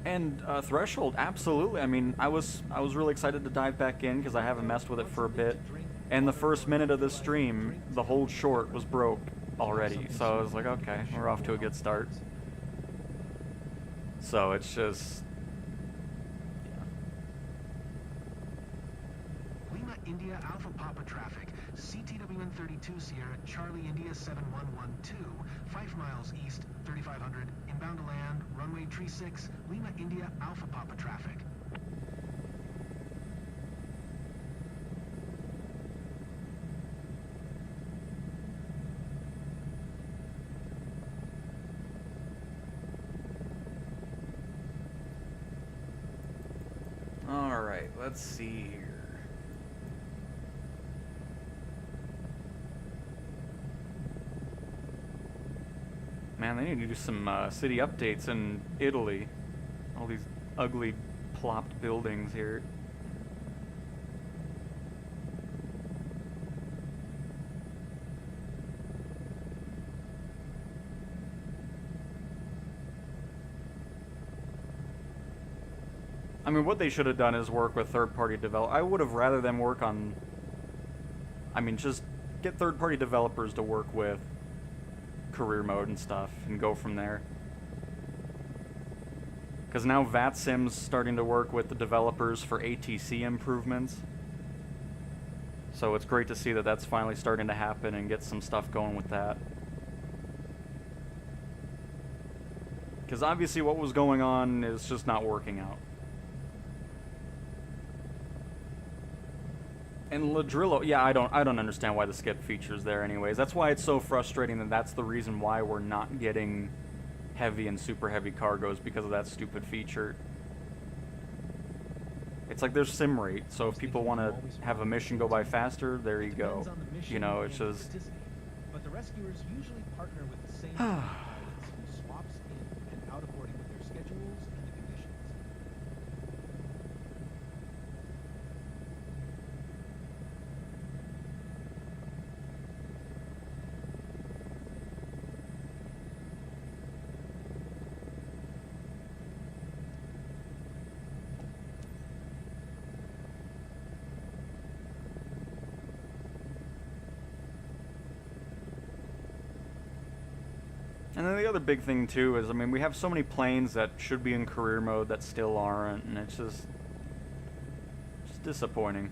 And Threshold, absolutely. I mean, I was really excited to dive back in because I haven't messed with it for a bit. And the first minute of the stream, the whole short was broke already. So I was like, okay, we're off to a good start. So it's just... Lima India Alpha Papa traffic. CTWN-32 Sierra Charlie India 7112. 5 miles east, 3500. Inbound to land, runway tree 6. Lima India Alpha Papa traffic. Alright, let's see here. Man, they need to do some city updates in Italy. All these ugly plopped buildings here. I mean, what they should have done is work with third-party developers. I would have rather them work on... I mean, just get third-party developers to work with career mode and stuff, and go from there. Because now VATSIM's starting to work with the developers for ATC improvements. So it's great to see that that's finally starting to happen and get some stuff going with that. Because obviously what was going on is just not working out. And Ladrillo, yeah, I don't understand why the skip feature's there anyways. That's why it's so frustrating that that's the reason why we're not getting heavy and super heavy cargoes, because of that stupid feature. It's like there's sim rate, so if people want to have a mission go by faster, there you go. You know, it's just... But the rescuers usually partner with the same who swaps in and out according with their schedules and the conditions. And then the other big thing too is, I mean, we have so many planes that should be in career mode that still aren't, and it's just disappointing.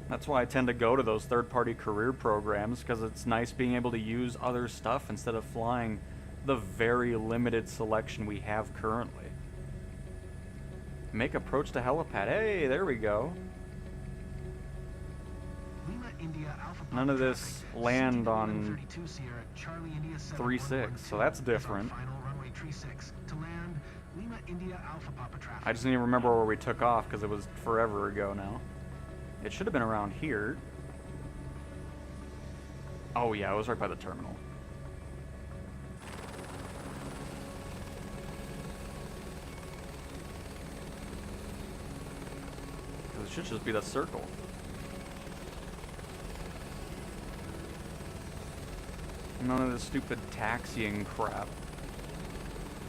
That's why I tend to go to those third-party career programs, because it's nice being able to use other stuff instead of flying the very limited selection we have currently. Make approach to helipad. Hey, there we go. None of this land on 3-6, so that's different. I just need to remember where we took off because it was forever ago now. It should have been around here. Oh yeah, it was right by the terminal. It should just be the circle. None of this stupid taxiing crap.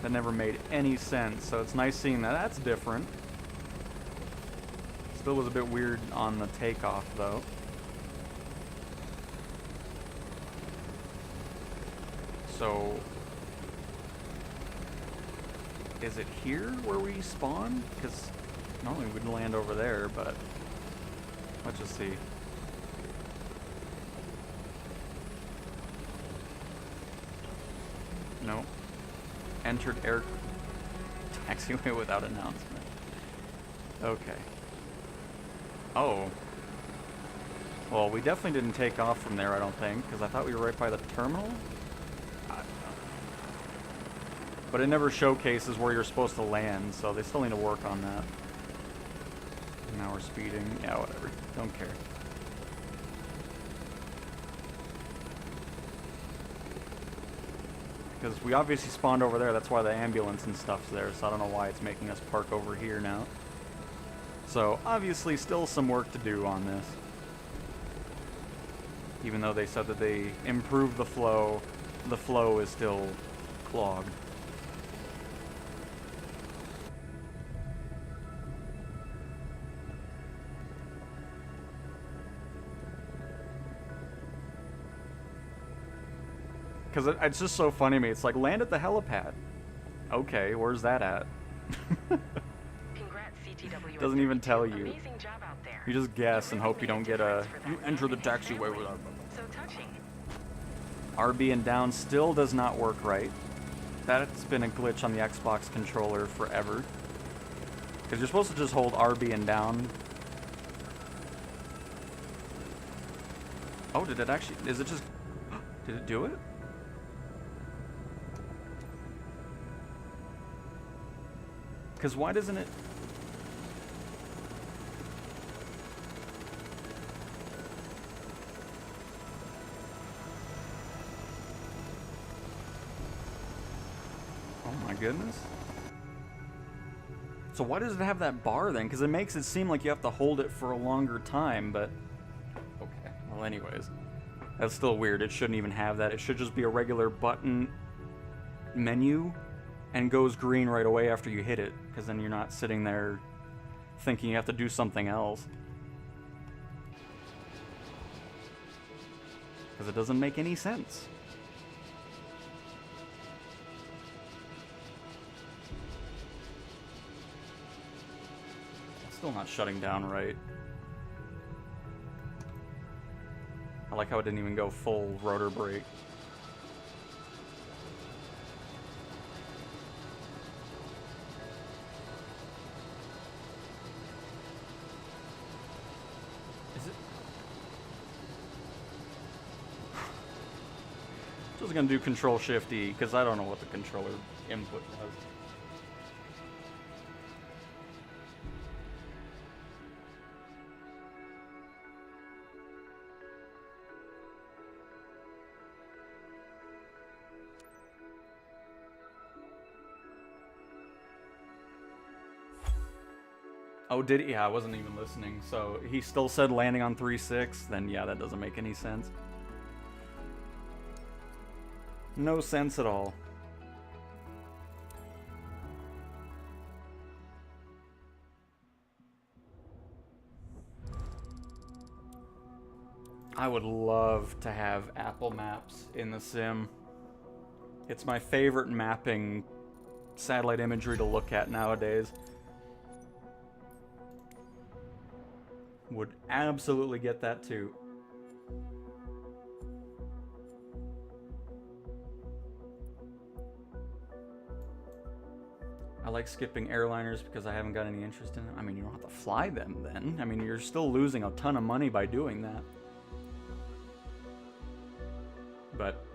That never made any sense, so it's nice seeing that. That's different. Still was a bit weird on the takeoff, though. So... is it here where we spawn? Because normally we'd land over there, but... let's just see. No. Entered air taxiway without announcement. Okay. Oh. Well, we definitely didn't take off from there, I don't think, because I thought we were right by the terminal? I don't know. But it never showcases where you're supposed to land, so they still need to work on that. Now we're speeding. Yeah, whatever. Don't care. Because we obviously spawned over there, that's why the ambulance and stuff's there, so I don't know why it's making us park over here now. So, obviously still some work to do on this. Even though they said that they improved the flow is still clogged. Because it's just so funny to me. It's like, land at the helipad. Okay, where's that at? Congrats, CTW. Doesn't even tell you. Amazing job out there. You just guess and hope you don't get a... you enter the taxiway without... So touching. RB and down still does not work right. That's been a glitch on the Xbox controller forever. Because you're supposed to just hold RB and down. Oh, did it actually... is it just... did it do it? Because why doesn't it... goodness. So why does it have that bar then? Because it makes it seem like you have to hold it for a longer time, but... Okay, well anyways. That's still weird. It shouldn't even have that. It should just be a regular button menu and goes green right away after you hit it, because then you're not sitting there thinking you have to do something else. Because it doesn't make any sense. It's still not shutting down right. I like how it didn't even go full rotor brake. Is it? Just gonna do Control-Shift-E, because I don't know what the controller input was. Oh, did he? Yeah, I wasn't even listening. So he still said landing on 3.6. Then yeah, that doesn't make any sense. No sense at all. I would love to have Apple Maps in the sim. It's my favorite mapping satellite imagery to look at nowadays. Would absolutely get that too. I like skipping airliners because I haven't got any interest in them. I mean, you don't have to fly them then. I mean, you're still losing a ton of money by doing that. But...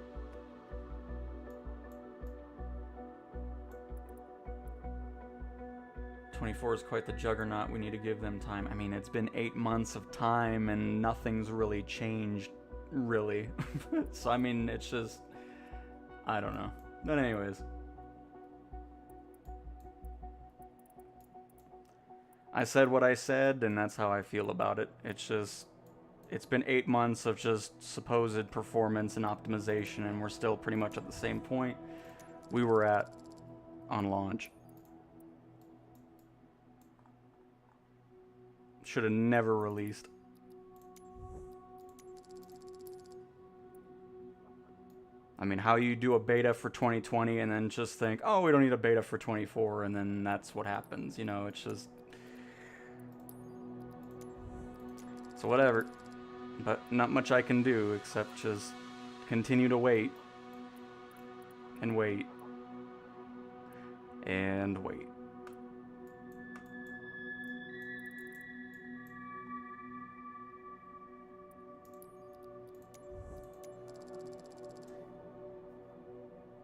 '24 is quite the juggernaut. We need to give them time. I mean, it's been 8 months of time and nothing's really changed, really. So, I mean, it's just... I don't know. But anyways. I said what I said, and that's how I feel about it. It's just... It's been 8 months of just supposed performance and optimization, and we're still pretty much at the same point we were at on launch. Should have never released. I mean, how you do a beta for 2020 and then just think, oh, we don't need a beta for 24, and then that's what happens, you know, it's just... So whatever. But not much I can do except just continue to wait. And wait. And wait.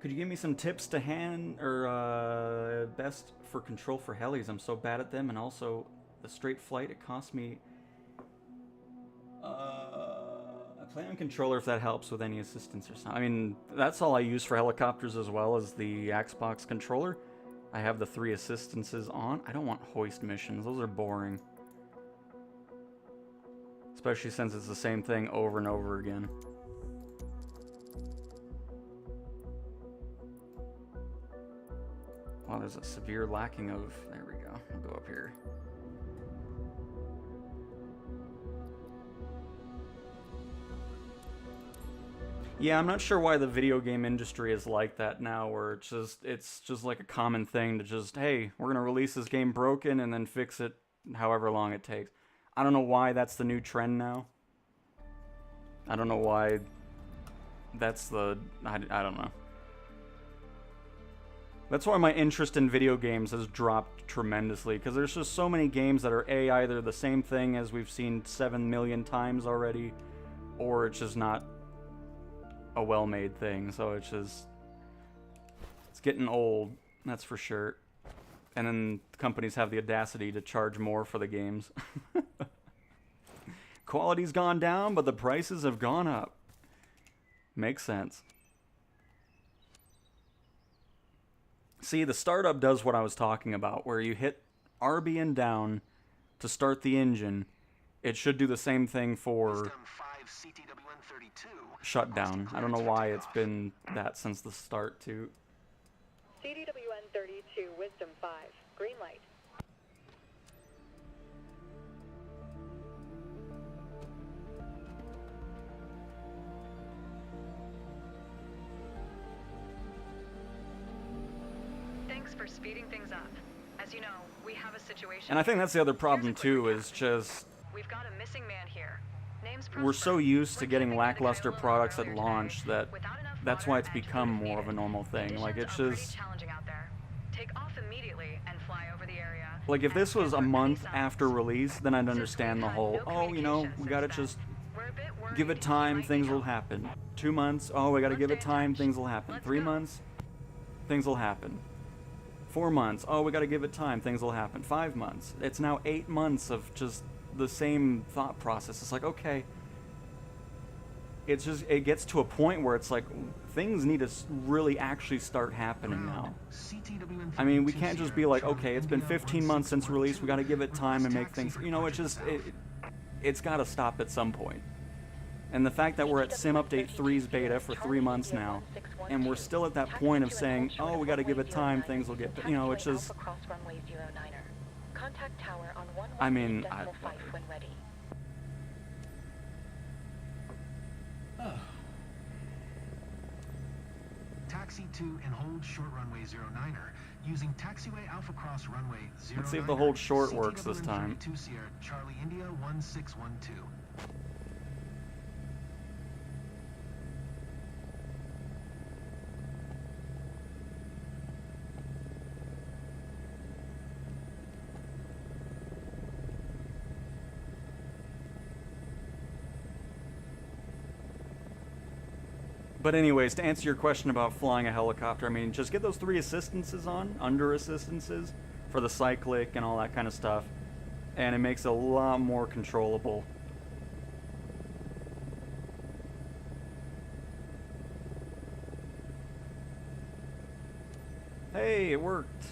Could you give me some tips to hand or best for control for helis? I'm so bad at them, and also the straight flight. It cost me. I play on controller if that helps with any assistance or something. I mean, that's all I use for helicopters as well as the Xbox controller. I have the 3 assistances on. I don't want hoist missions; those are boring. Especially since it's the same thing over and over again. Wow, there's a severe lacking of... There we go. I'll go up here. Yeah, I'm not sure why the video game industry is like that now, where it's just like a common thing to just, hey, we're gonna release this game broken and then fix it however long it takes. I don't know why that's the new trend now. I don't know why that's the... I don't know. That's why my interest in video games has dropped tremendously, because there's just so many games that are either the same thing as we've seen 7 million times already, or it's just not a well-made thing. So it's just... It's getting old, that's for sure. And then companies have the audacity to charge more for the games. Quality's gone down, but the prices have gone up. Makes sense. See, the startup does what I was talking about, where you hit RB and down to start the engine. It should do the same thing for Wisdom 5 CTWN32. shutdown. I don't know why it's been that since the start, too. CDWN 32, Wisdom 5, green light. Thanks for speeding things up. As you know, we have a situation. And I think that's the other problem, Here's a too, quick is recap. just We've got a missing man here. Name's we're so Prosper. used to We're getting keeping lackluster the Kylo products earlier at today launch that without enough that's water why it's and become food more of a needed. normal thing. Like, it's Conditions are just... pretty challenging out there. Take off immediately and fly over the area. Like, if And this was a alert any month signs. after release, then I'd Since understand we've the had whole, no oh, you know, communication we gotta since just then, we're a bit worried give it he time, might things be will gone. happen. 2 months, oh, we gotta Let's give it stay in time, touch. things will happen. Let's 3 go. months, things will happen. 4 months, oh, we gotta give it time, things will happen. 5 months. It's now 8 months of just the same thought process. It's like, okay. It's just, it gets to a point where it's like, things need to really actually start happening now. I mean, we can't just be like, okay, it's been 15 months since release, we gotta give it time and make things, you know, it's just, it's gotta stop at some point. And the fact that we're at Sim Update 3's beta for 3 months now, and we're still at that point of saying, oh, we gotta give it time, things will get, you know, it's just, I mean, when ready. Taxi to and hold short runway 09er using taxiway Alpha Cross runway 09er. Let's see if the hold short works this time. CTWN 32 Sierra Charlie India 1612. but anyways, to answer your question about flying a helicopter, I mean, just get those 3 assistances on, under assistances, for the cyclic and all that kind of stuff, and it makes it a lot more controllable. Hey, it worked.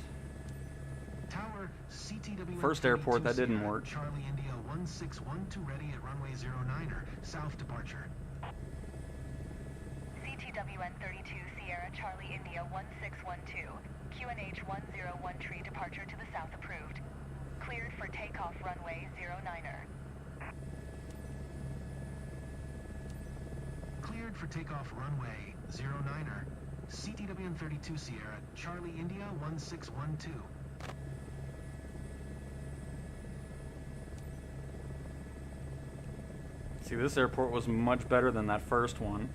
Tower CTWN First airport, 32 that didn't Sierra work. Charlie India 1612 ready at runway 09er, south departure. CTWN 32, Sierra Charlie India 1612, QNH 101 departure to the south approved. Cleared for takeoff runway 09er. Cleared for takeoff runway 09er. CTWN 32 Sierra Charlie India 1612. See, this airport was much better than that first one.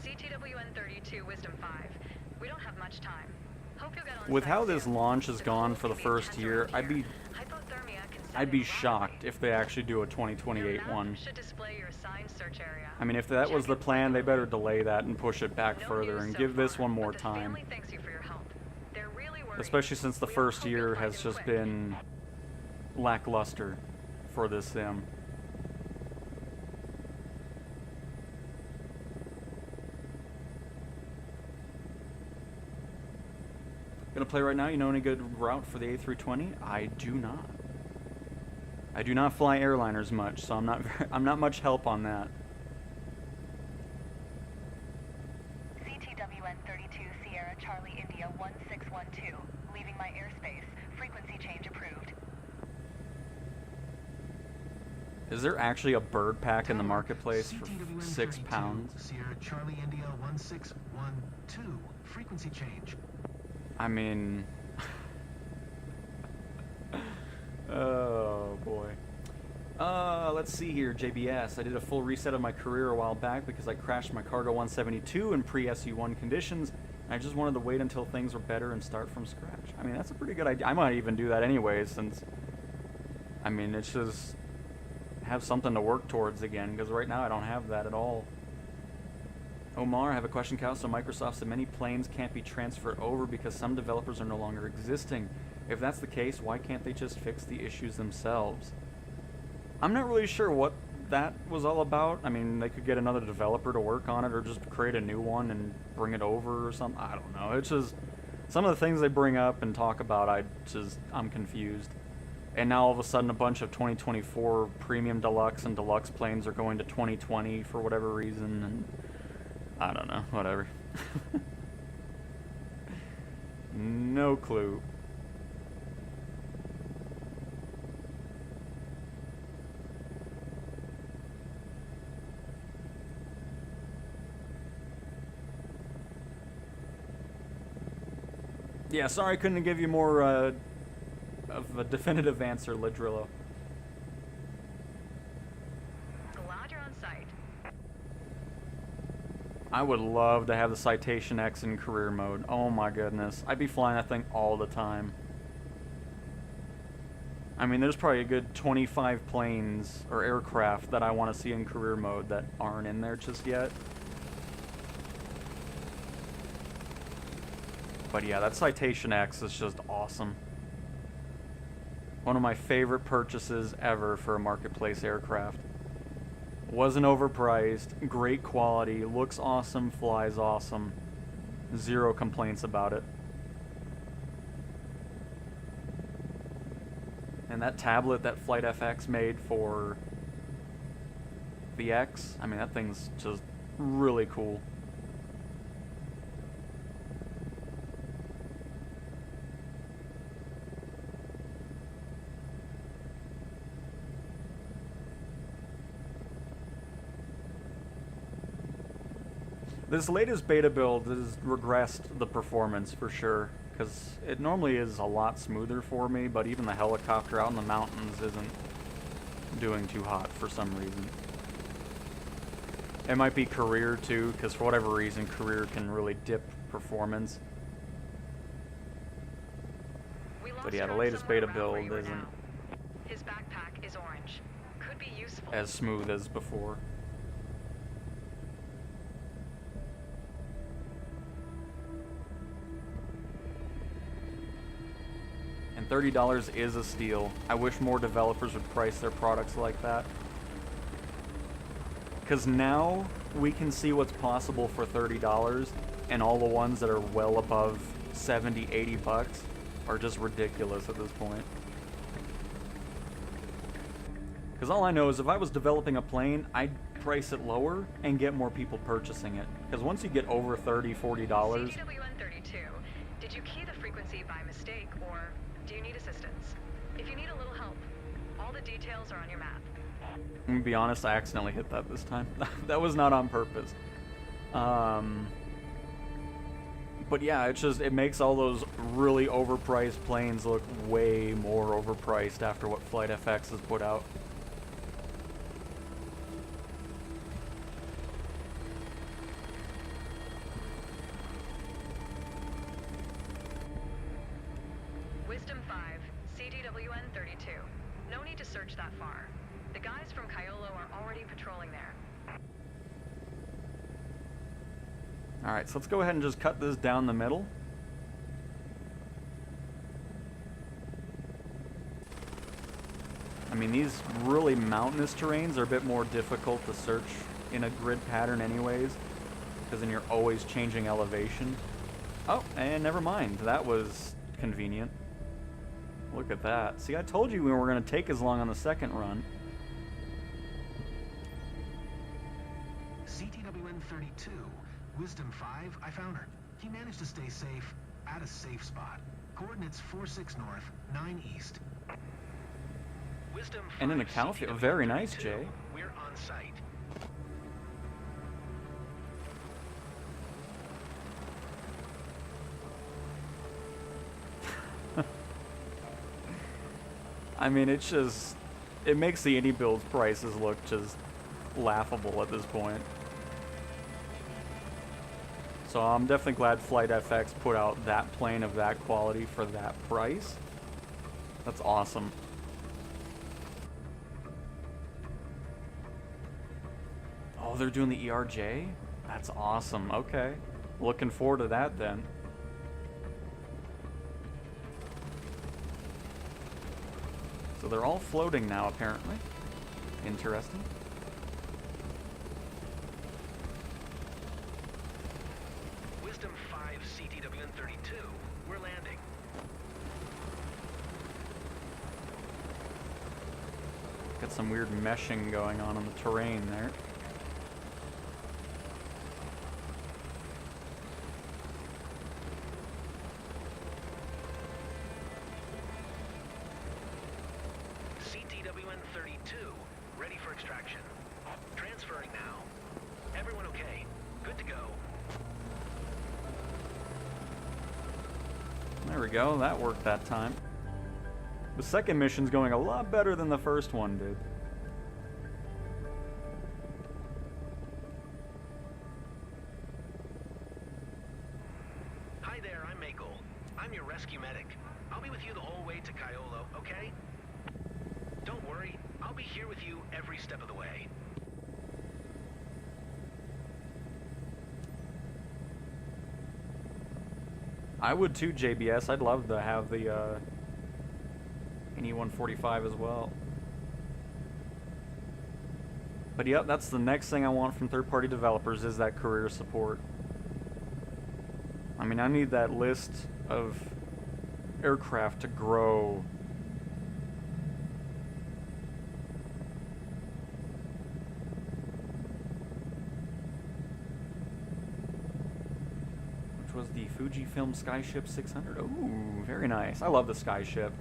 CTWN 32, Wisdom 5. We don't have much time. Hope you'll get on With site how this soon. launch has The gone cold for the can be first intense year, around I'd be here. Hypothermia can set I'd be in shocked rapidly. if they actually do a Your 2028 map one. should display your assigned search area. I mean, if that was Check the it plan, they better regularly. delay that and push it back No further news and so give this far, one more but the time. family thanks you for your help. They're really worried. Especially since the We all first hope you'll year find has him just quick. been lackluster for this sim. Gonna play right now. You know any good route for the A320? I do not. I do not fly airliners much, so I'm not I'm not much help on that. CTWN 32 Sierra Charlie India 1612, leaving my airspace. Frequency change approved. Is there actually a bird pack in the Tower, marketplace for CTWN 6 32, pounds? Sierra Charlie India 1612. Frequency change. I mean, oh boy. Let's see here, JBS. I did a full reset of my career a while back because I crashed my Cargo 172 in pre-SU1 conditions. And I just wanted to wait until things were better and start from scratch. I mean, that's a pretty good idea. I might even do that anyway, since, I mean, it's just have something to work towards again, because right now I don't have that at all. Omar, I have a question, Cal. So Microsoft said many planes can't be transferred over because some developers are no longer existing. If that's the case, why can't they just fix the issues themselves? I'm not really sure what that was all about. I mean, they could get another developer to work on it or just create a new one and bring it over or something. I don't know. It's just some of the things they bring up and talk about, I'm confused. And now all of a sudden a bunch of 2024 Premium Deluxe and Deluxe planes are going to 2020 for whatever reason, and I don't know, whatever. No clue. Yeah, sorry I couldn't give you more of a definitive answer, Lidrillo. Glad you're on site. I would love to have the Citation X in career mode. Oh my goodness. I'd be flying that thing all the time. I mean, there's probably a good 25 planes or aircraft that I want to see in career mode that aren't in there just yet. But yeah, that Citation X is just awesome. One of my favorite purchases ever for a marketplace aircraft. Wasn't overpriced, great quality, looks awesome, flies awesome. Zero complaints about it. And that tablet that Flight FX made for the X, I mean, that thing's just really cool. This latest beta build has regressed the performance for sure, because it normally is a lot smoother for me, but even the helicopter out in the mountains isn't doing too hot for some reason. It might be career too, because for whatever reason, career can really dip performance. But yeah, the latest beta build isn't His backpack is orange. Could be useful. as smooth as before. And $30 is a steal. I wish more developers would price their products like that. Because now we can see what's possible for $30, and all the ones that are well above 70, 80 bucks are just ridiculous at this point. Because all I know is if I was developing a plane, I'd price it lower and get more people purchasing it. Because once you get over $30, $40... CTWN32, did you key the frequency by mistake, or do you need assistance? If you need a little help, all the details are on your map. I'm gonna be honest, I accidentally hit that this time. That was not on purpose. But yeah, it makes all those really overpriced planes look way more overpriced after what Flight FX has put out. Wisdom 5, CTWN32. No need to search that far. The guys from Kyolo are already patrolling there. Alright, so let's go ahead and just cut this down the middle. I mean, these really mountainous terrains are a bit more difficult to search in a grid pattern anyways, because then you're always changing elevation. Oh, and never mind. That was convenient. Look at that. See, I told you we were going to take as long on the second run. CTWN32, Wisdom 5, I found her. He managed to stay safe at a safe spot. Coordinates 46 north, 9 east. Wisdom 5, And in a cow field. Very nice, Jay. We're on site. I mean, it's just... It makes the indie build prices look just laughable at this point. So I'm definitely glad Flight FX put out that plane of that quality for that price. That's awesome. they're doing the ERJ? That's awesome. Okay. Looking forward to that then. So they're all floating now, apparently. Interesting. Wisdom 5 CTWN 32. We're landing. Got some weird meshing going on the terrain there. CTWN 32. Ready for extraction. Transferring now. Everyone okay? Good to go. There we go, that worked that time. The second mission's going a lot better than the first one did. Hi there, I'm Mako. I'm your rescue medic. I'll be with you the whole way to Kaiolo, okay? Don't worry, I'll be here with you every step of the way. I would too, JBS. I'd love to have the NE-145 as well. But yep, that's the next thing I want from third-party developers is that career support. I mean, I need that list of aircraft to grow. Which was the Fujifilm Skyship 600. Ooh, very nice. I love the Skyship.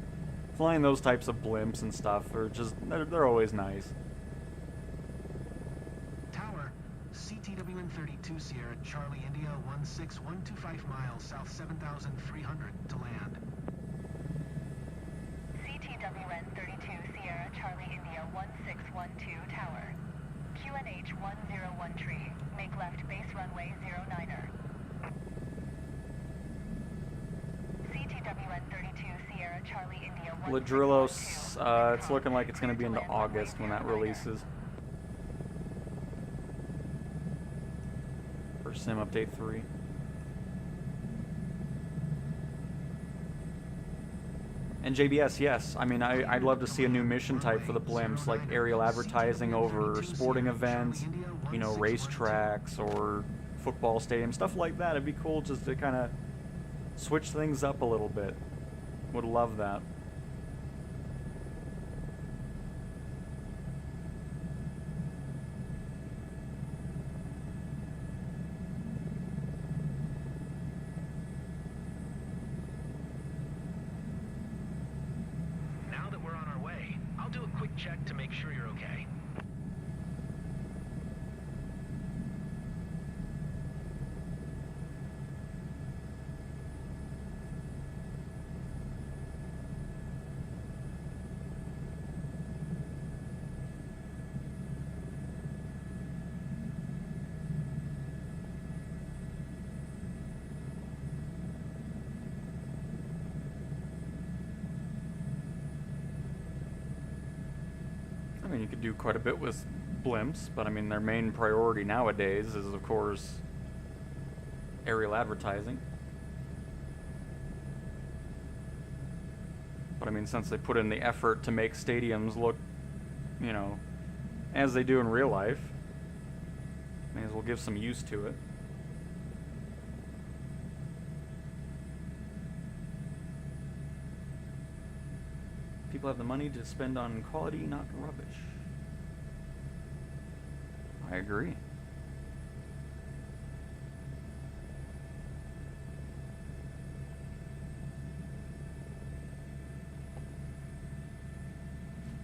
Flying those types of blimps and stuff are just, they're always nice. Tower, CTWN 32 Sierra Charlie India 16125 miles south 7,300 to land. CTWN 32 Sierra Charlie India 1612 Tower. QNH 101 tree. Make left base runway 09er. CTWN 32 Sierra Charlie India 1612. Ladrillos, it's looking like it's going to be into August when that releases. For Sim Update 3. And JBS, yes. I mean, I'd love to see a new mission type for the blimps, like aerial advertising over sporting events, you know, racetracks or football stadiums, stuff like that. It'd be cool just to kind of switch things up a little bit. Would love that. Now that we're on our way, I'll do a quick check to make sure you're okay. I mean, you could do quite a bit with blimps, but I mean, their main priority nowadays is, of course, aerial advertising. But I mean, since they put in the effort to make stadiums look, you know, as they do in real life, may as well give some use to it. People have the money to spend on quality, not rubbish. I agree.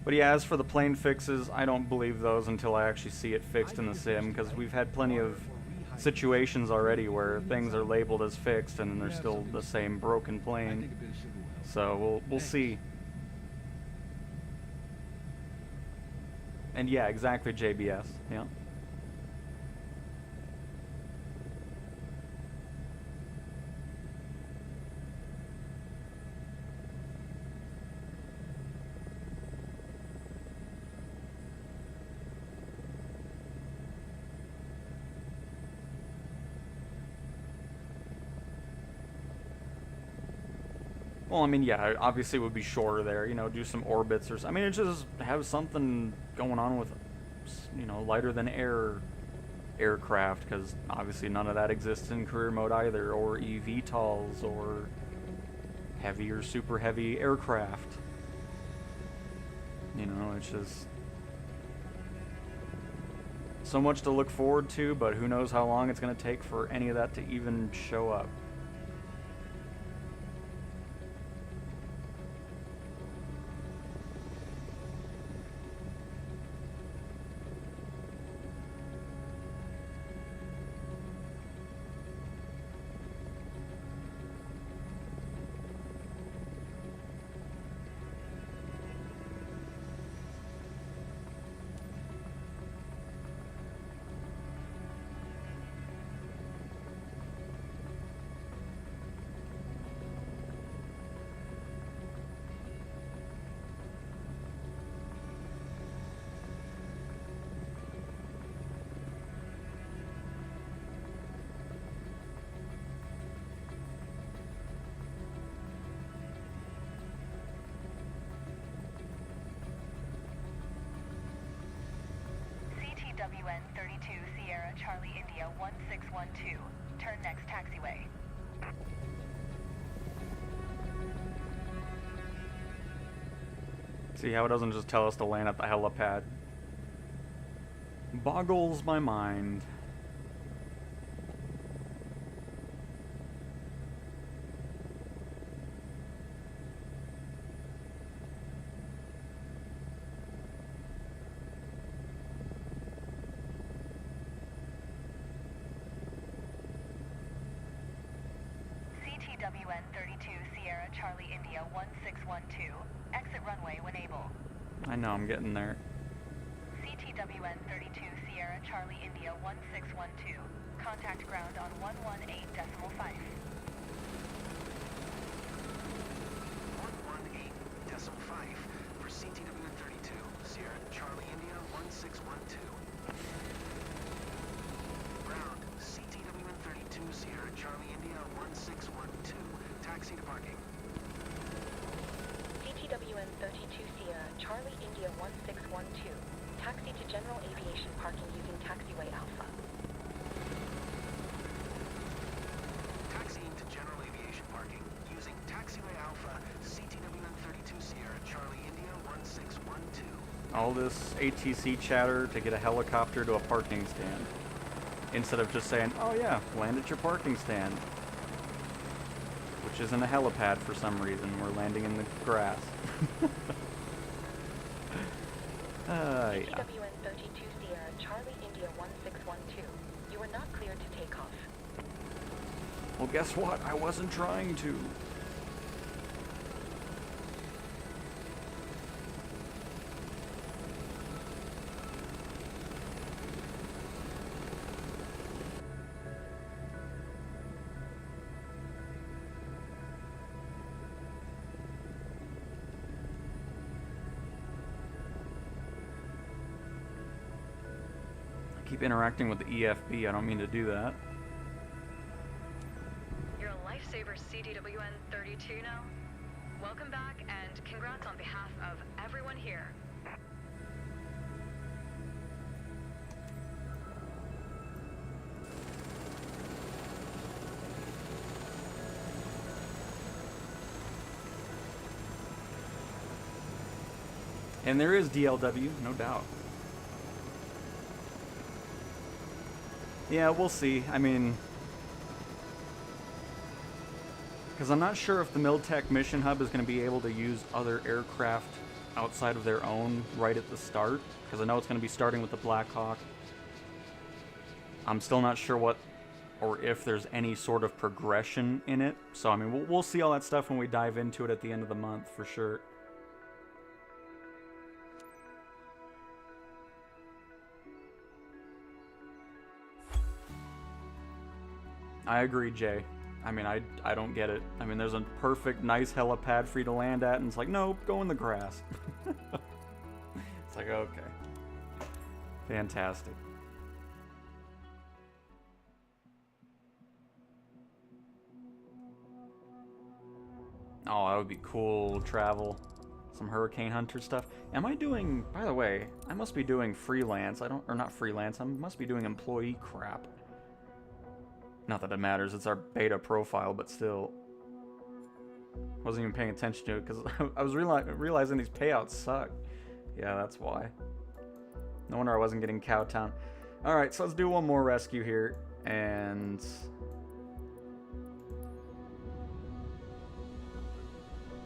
But yeah, as for the plane fixes, I don't believe those until I actually see it fixed in the sim, because we've had plenty of situations already where things are labeled as fixed and then they're still the same broken plane. So we'll see. And yeah, exactly, JBS. Yeah. Well, I mean, yeah, obviously it would be shorter there, you know, do some orbits or I mean, it just have something going on with, you know, lighter than air aircraft, because obviously none of that exists in career mode either, or eVTOLs, or heavy or super heavy aircraft. You know, it's just so much to look forward to, but who knows how long it's going to take for any of that to even show up. CTWN 32 Sierra Charlie India 1612. Turn next taxiway. See how it doesn't just tell us to land at the helipad. Boggles my mind. CTWN 32 Sierra Charlie India 1612. Exit runway when able. I know, I'm getting there. CTWN 32 Sierra Charlie India 1612. Contact ground on 118.5. 118.5 for CTWN 32 Sierra Charlie India 1612. Ground CTWN 32 Sierra Charlie India 1612. Taxi to parking. CTWN 32 Sierra Charlie India 1612. Taxi to general aviation parking using taxiway Alpha. Taxiing to general aviation parking using taxiway Alpha CTWN 32 Sierra Charlie India 1612. All this ATC chatter to get a helicopter to a parking stand, instead of just saying, oh yeah, land at your parking stand. Which isn't a helipad for some reason. We're landing in the grass. Yeah. CTWN 32 Sierra Charlie India 1612. You are not cleared to take off. Well, guess what? I wasn't trying to. I keep interacting with the EFB. I don't mean to do that. You're a lifesaver, CTWN 32 now. Welcome back, and congrats on behalf of everyone here. And there is DLW, no doubt. Yeah, we'll see. I mean, because I'm not sure if the Miltech Mission Hub is going to be able to use other aircraft outside of their own right at the start, because I know it's going to be starting with the Black Hawk. I'm still not sure what or if there's any sort of progression in it. So, I mean, we'll see all that stuff when we dive into it at the end of the month, for sure. I agree, Jay. I mean, I don't get it. I mean, there's a perfect, nice helipad for you to land at, and it's like, nope, go in the grass. It's like, okay. Fantastic. Oh, that would be cool. Travel. Some Hurricane Hunter stuff. Am I doing... By the way, I must be doing freelance. I don't... Or not freelance. I must be doing employee crap. Not that it matters. It's our beta profile, but still. Wasn't even paying attention to it because I was realizing these payouts suck. Yeah, that's why. No wonder I wasn't getting Cowtown. Alright, so let's do one more rescue here. And...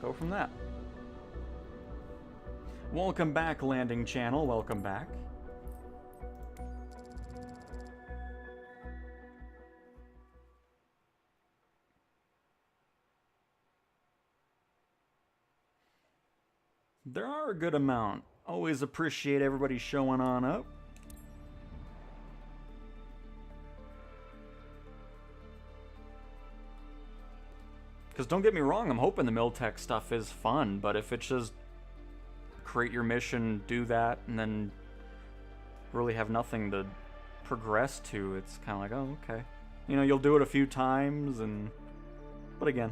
go from that. Welcome back, landing channel. Welcome back. There are a good amount. Always appreciate everybody showing on up. Because don't get me wrong, I'm hoping the Miltech stuff is fun, but if it's just create your mission, do that, and then really have nothing to progress to, it's kind of like, oh, okay. You know, you'll do it a few times, and... But again,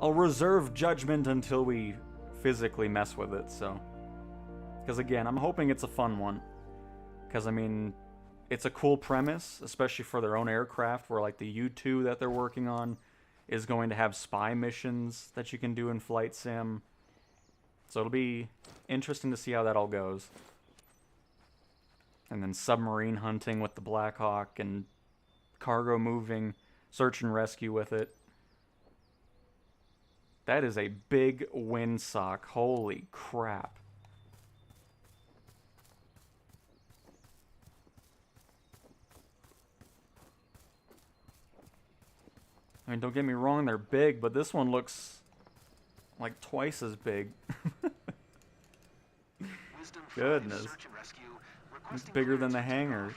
I'll reserve judgment until we physically mess with it, so... Because again, I'm hoping it's a fun one. Because, I mean, it's a cool premise, especially for their own aircraft, where, like, the U-2 that they're working on is going to have spy missions that you can do in Flight Sim. So it'll be interesting to see how that all goes. And then submarine hunting with the Black Hawk and cargo moving, search and rescue with it. That is a big windsock. Holy crap. I mean, don't get me wrong, they're big, but this one looks like twice as big. Goodness. It's bigger than the hangar.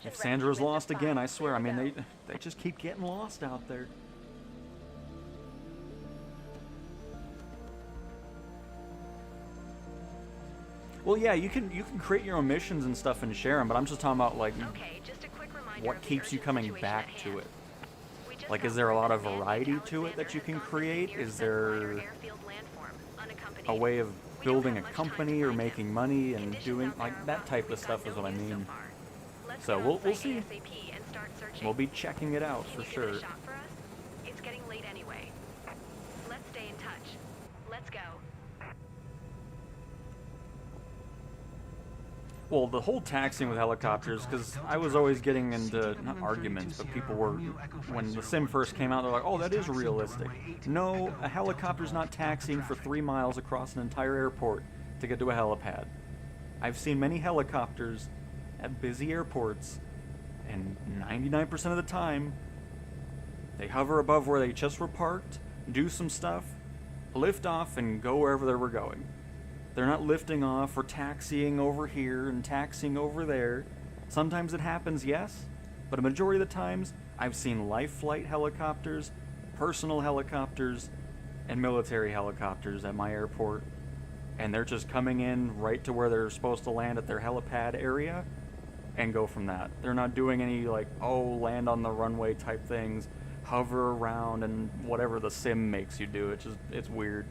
If Sandra's lost again, I swear, I mean, they just keep getting lost out there. Well, yeah, you can create your own missions and stuff and share them, but I'm just talking about, like, what keeps you coming back to it. Like, is there a lot of variety to it that you can create? Is there a way of building a company or making money and doing, like, that type of stuff is what I mean. So we'll see. We'll be checking it out for sure. It's getting late anyway. Let's stay in touch. Let's go. Well, the whole taxiing with helicopters, because I was always getting into, not arguments, but people were, when the sim first came out, they're like, oh, that is realistic. No, a helicopter's not taxiing for 3 miles across an entire airport to get to a helipad. I've seen many helicopters at busy airports, and 99% of the time, they hover above where they just were parked, do some stuff, lift off, and go wherever they were going. They're not lifting off or taxiing over here and taxiing over there. Sometimes it happens, yes, but a majority of the times, I've seen life flight helicopters, personal helicopters, and military helicopters at my airport, and they're just coming in right to where they're supposed to land at their helipad area and go from that. They're not doing any, like, oh, land on the runway type things, hover around, and whatever the sim makes you do. It's weird.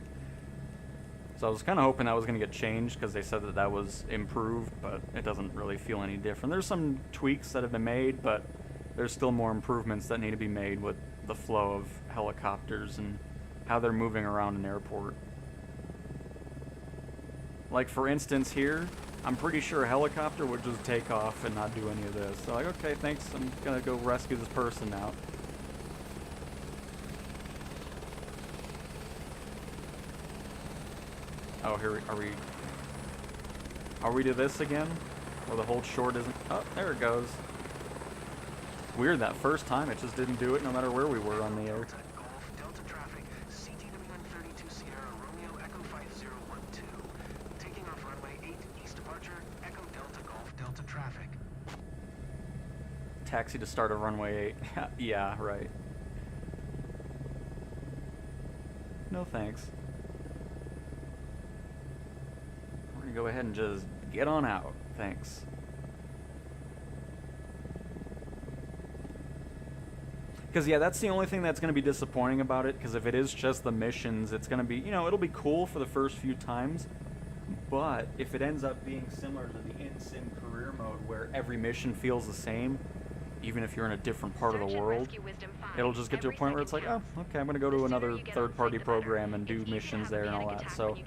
So I was kind of hoping that was going to get changed because they said that that was improved, but it doesn't really feel any different. There's some tweaks that have been made, but there's still more improvements that need to be made with the flow of helicopters and how they're moving around an airport. Like, for instance here, I'm pretty sure a helicopter would just take off and not do any of this. So like, okay, thanks, I'm going to go rescue this person now. Oh, here are we to this again? Where the hold short isn't... Oh, there it goes. Weird, that first time it just didn't do it no matter where we were on the air. Delta traffic, CTWN32 Sierra, Romeo Echo 5012. Taking off runway 8, east departure, Echo Delta Golf Delta traffic. Taxi to start of runway 8. Yeah, right. No thanks. We're gonna go ahead and just get on out. Thanks. Because, yeah, that's the only thing that's going to be disappointing about it, because if it is just the missions, it's going to be, you know, it'll be cool for the first few times, but if it ends up being similar to the in-sim career mode, where every mission feels the same, even if you're in a different part of the world, it'll just get to a point where it's like, oh, okay, I'm going to go to another third-party program and do missions there and all that, so...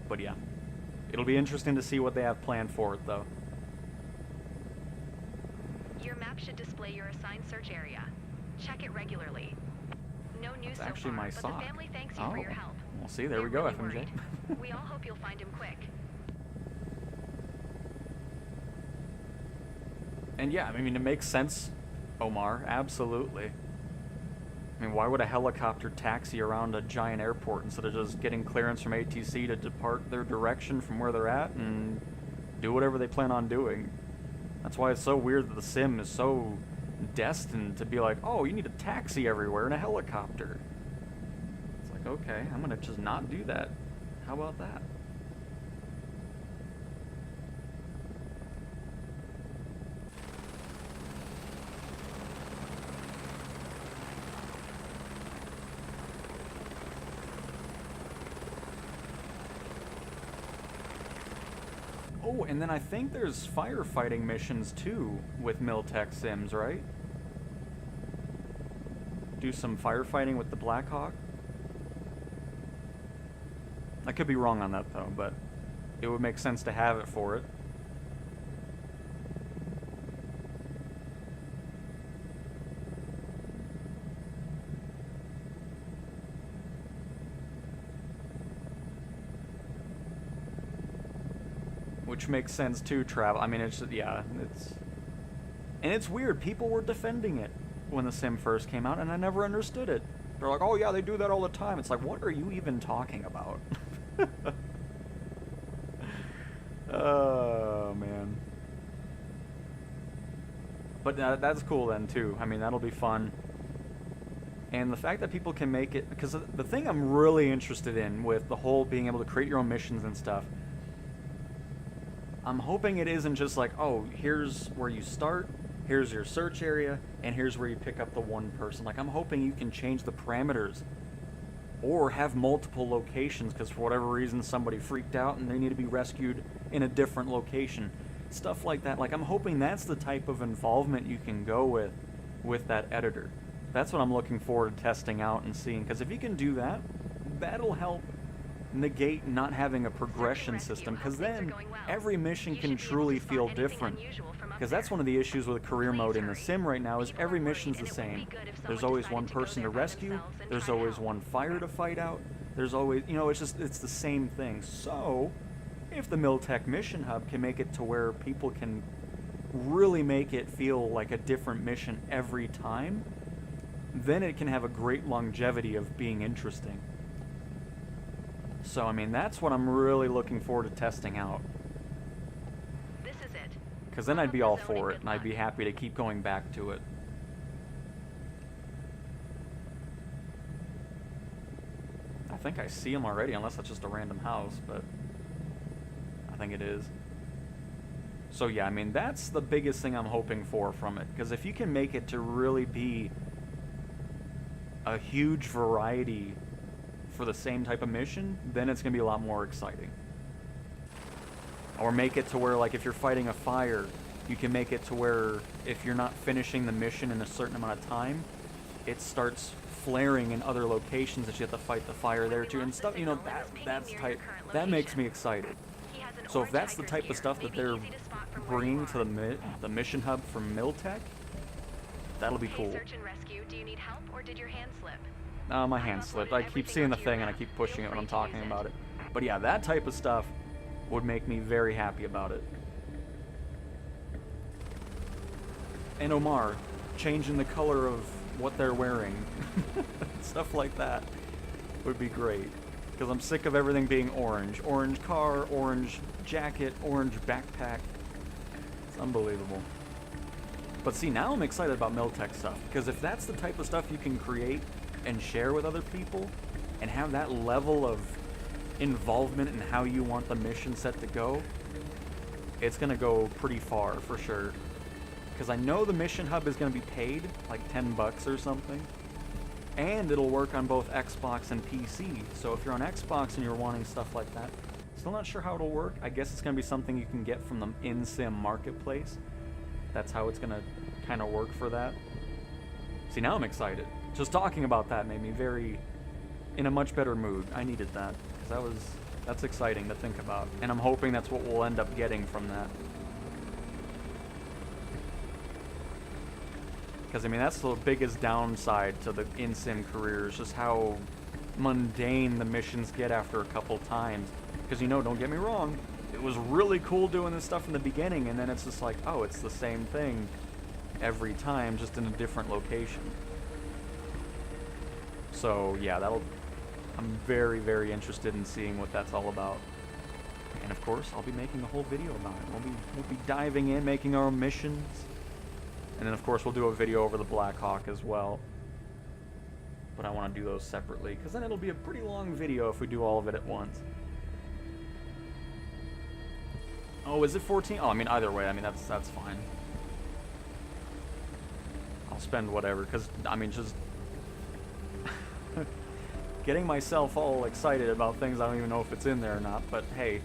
But yeah, it'll be interesting to see what they have planned for it, though. Your map should display your assigned search area. Check it regularly. No news so Actually, far, my but sock. the family thanks you for your help. Well, see, there we They're go, really FMJ. worried. We all hope you'll find him quick. And yeah, I mean, it makes sense, Omar, absolutely. I mean, why would a helicopter taxi around a giant airport instead of just getting clearance from ATC to depart their direction from where they're at and do whatever they plan on doing? That's why it's so weird that the sim is so destined to be like, oh, you need a taxi everywhere and a helicopter. It's like, okay, I'm gonna just not do that. How about that? Oh, and then I think there's firefighting missions too with Miltech Sims, right? Do some firefighting with the Blackhawk. I could be wrong on that though, but it would make sense to have it for it. Which makes sense too, travel. I mean, it's, yeah, it's... And it's weird, people were defending it when the sim first came out, and I never understood it. They're like, oh yeah, they do that all the time. It's like, what are you even talking about? Oh, man. But that's cool then, too. I mean, that'll be fun. And the fact that people can make it... Because the thing I'm really interested in with the whole being able to create your own missions and stuff, I'm hoping it isn't just like, oh, here's where you start, here's your search area, and here's where you pick up the one person. Like, I'm hoping you can change the parameters or have multiple locations because for whatever reason somebody freaked out and they need to be rescued in a different location. Stuff like that. Like, I'm hoping that's the type of involvement you can go with that editor. That's what I'm looking forward to testing out and seeing, because if you can do that, that'll help negate not having a progression system, because then every mission can truly feel different. Because that's one of the issues with career mode in the sim right now, is every mission's the same. There's always one person to rescue, there's always one fire to fight out, there's always, you know, it's the same thing. So if the Miltech Mission Hub can make it to where people can really make it feel like a different mission every time, then it can have a great longevity of being interesting. So, I mean, that's what I'm really looking forward to testing out. This is it. Because then I'd be all for it, and I'd be happy to keep going back to it. I think I see them already, unless that's just a random house, but I think it is. So yeah, I mean, that's the biggest thing I'm hoping for from it. Because if you can make it to really be a huge variety for the same type of mission, then it's going to be a lot more exciting. Or make it to where, like, if you're fighting a fire, you can make it to where if you're not finishing the mission in a certain amount of time, it starts flaring in other locations that you have to fight the fire there too, and stuff, you know, that makes me excited. So if that's the type of stuff that they're bringing to the mission hub from Miltech, that'll be cool. Search and rescue, do you need help or did your hand slip? My hand slipped. I keep seeing the thing and I keep pushing it when I'm talking about it. But yeah, that type of stuff would make me very happy about it. And Omar, changing the color of what they're wearing. Stuff like that would be great. Because I'm sick of everything being orange. Orange car, orange jacket, orange backpack. It's unbelievable. But see, now I'm excited about Miltech stuff. Because if that's the type of stuff you can create and share with other people, and have that level of involvement in how you want the mission set to go, it's gonna go pretty far for sure. Because I know the mission hub is gonna be paid, like $10 or something. And it'll work on both Xbox and PC. So if you're on Xbox and you're wanting stuff like that, still not sure how it'll work. I guess it's gonna be something you can get from the in-sim marketplace. That's how it's gonna kind of work for that. See, now I'm excited. Just talking about that made me in a much better mood. I needed that, because that's exciting to think about. And I'm hoping that's what we'll end up getting from that. Because, I mean, that's the biggest downside to the in-sim career, is just how mundane the missions get after a couple times. Because, you know, don't get me wrong, it was really cool doing this stuff in the beginning, and then it's just like, oh, it's the same thing every time, just in a different location. So, yeah, I'm very, very interested in seeing what that's all about. And, of course, I'll be making a whole video about it. We'll be diving in, making our missions. And then, of course, we'll do a video over the Black Hawk as well. But I want to do those separately, because then it'll be a pretty long video if we do all of it at once. Oh, is it 14? Oh, I mean, either way, I mean, that's fine. I'll spend whatever, because, I mean, just... getting myself all excited about things I don't even know if it's in there or not, but hey,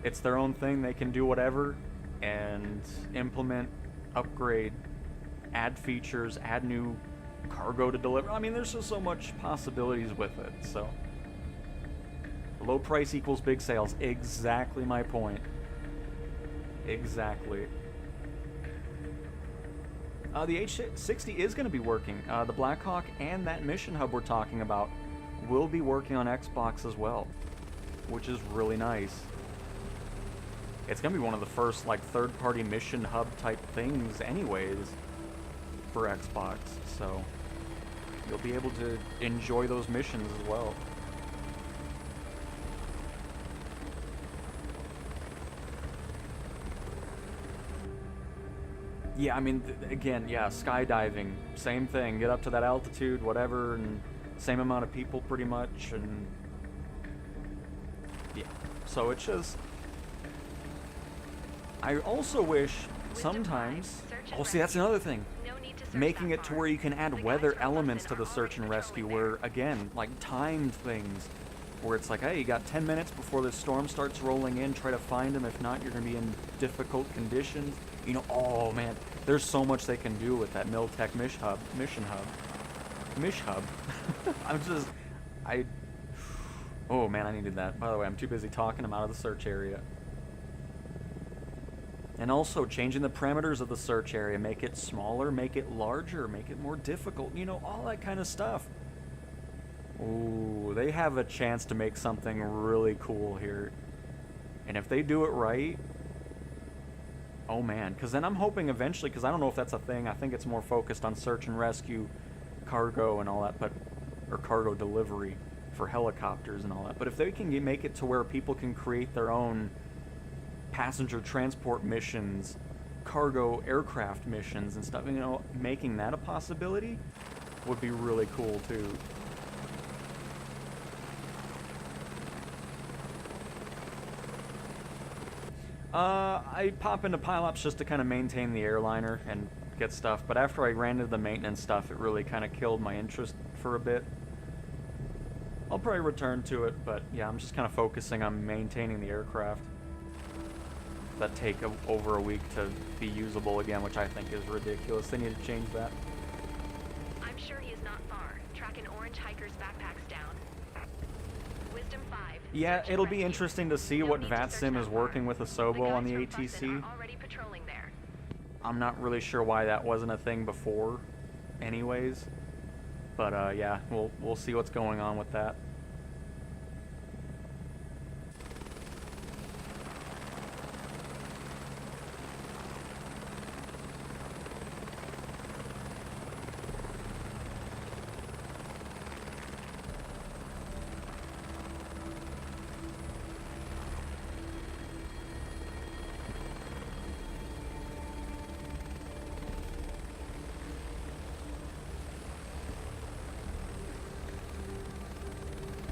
it's their own thing. They can do whatever and implement, upgrade, add features, add new cargo to deliver. I mean, there's just so much possibilities with it, so. Low price equals big sales. Exactly my point. Exactly. The H60 is going to be working. The Black Hawk and that mission hub we're talking about will be working on Xbox as well, which is really nice. It's going to be one of the first, like, third-party mission hub type things anyways for Xbox, so you'll be able to enjoy those missions as well. Yeah, I mean, again, yeah, skydiving, same thing. Get up to that altitude, whatever, and same amount of people pretty much, and yeah. So it's just, I also wish sometimes, oh, see, that's another thing. Making it to where you can add weather elements to the search and rescue, where, again, like timed things, where it's like, hey, you got 10 minutes before the storm starts rolling in, try to find them. If not, you're going to be in difficult conditions. You know, oh man, there's so much they can do with that Miltech mission hub. Oh man, I needed that. By the way, I'm too busy talking. I'm out of the search area. And also changing the parameters of the search area, make it smaller, make it larger, make it more difficult, you know, all that kind of stuff. Ooh, they have a chance to make something really cool here. And if they do it right, oh man, because then I'm hoping eventually, because I don't know if that's a thing, I think it's more focused on search and rescue, cargo and all that, but, or cargo delivery for helicopters and all that. But if they can make it to where people can create their own passenger transport missions, cargo aircraft missions and stuff, you know, making that a possibility would be really cool too. I pop into Pilops just to kind of maintain the airliner and get stuff, but after I ran into the maintenance stuff, it really kind of killed my interest for a bit. I'll probably return to it, but yeah, I'm just kind of focusing on maintaining the aircraft that take over a week to be usable again, which I think is ridiculous. They need to change that. I'm sure he is not far. Track an orange hiker's backpacks down. Wisdom 5. Yeah, it'll be interesting to see what VATSIM is working with Asobo on the ATC. I'm not really sure why that wasn't a thing before anyways. But yeah, we'll see what's going on with that.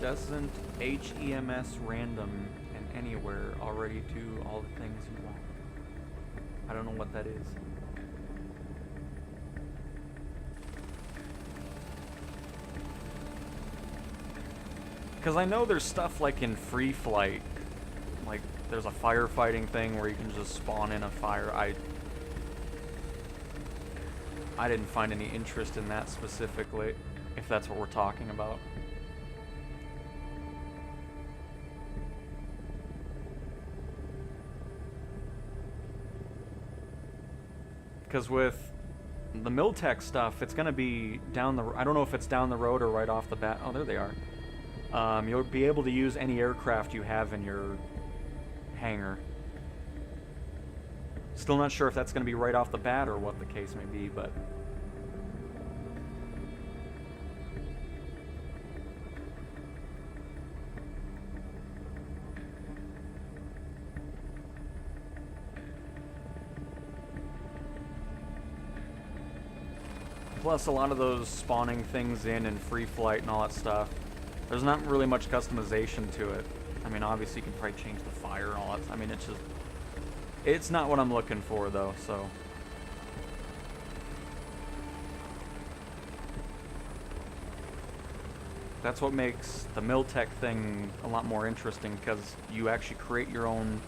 Doesn't HEMS random and anywhere already do all the things you want. I don't know what that is. Because I know there's stuff like in Free Flight, like there's a firefighting thing where you can just spawn in a fire. I didn't find any interest in that specifically, if that's what we're talking about. Because with the Miltech stuff, it's going to be down the... I don't know if it's down the road or right off the bat. Oh, there they are. You'll be able to use any aircraft you have in your hangar. Still not sure if that's going to be right off the bat or what the case may be, but... Plus, a lot of those spawning things in Free Flight and all that stuff, there's not really much customization to it. I mean, obviously you can probably change the fire and all that. I mean, it's just... It's not what I'm looking for, though, so... That's what makes the Miltech thing a lot more interesting, because you actually create your own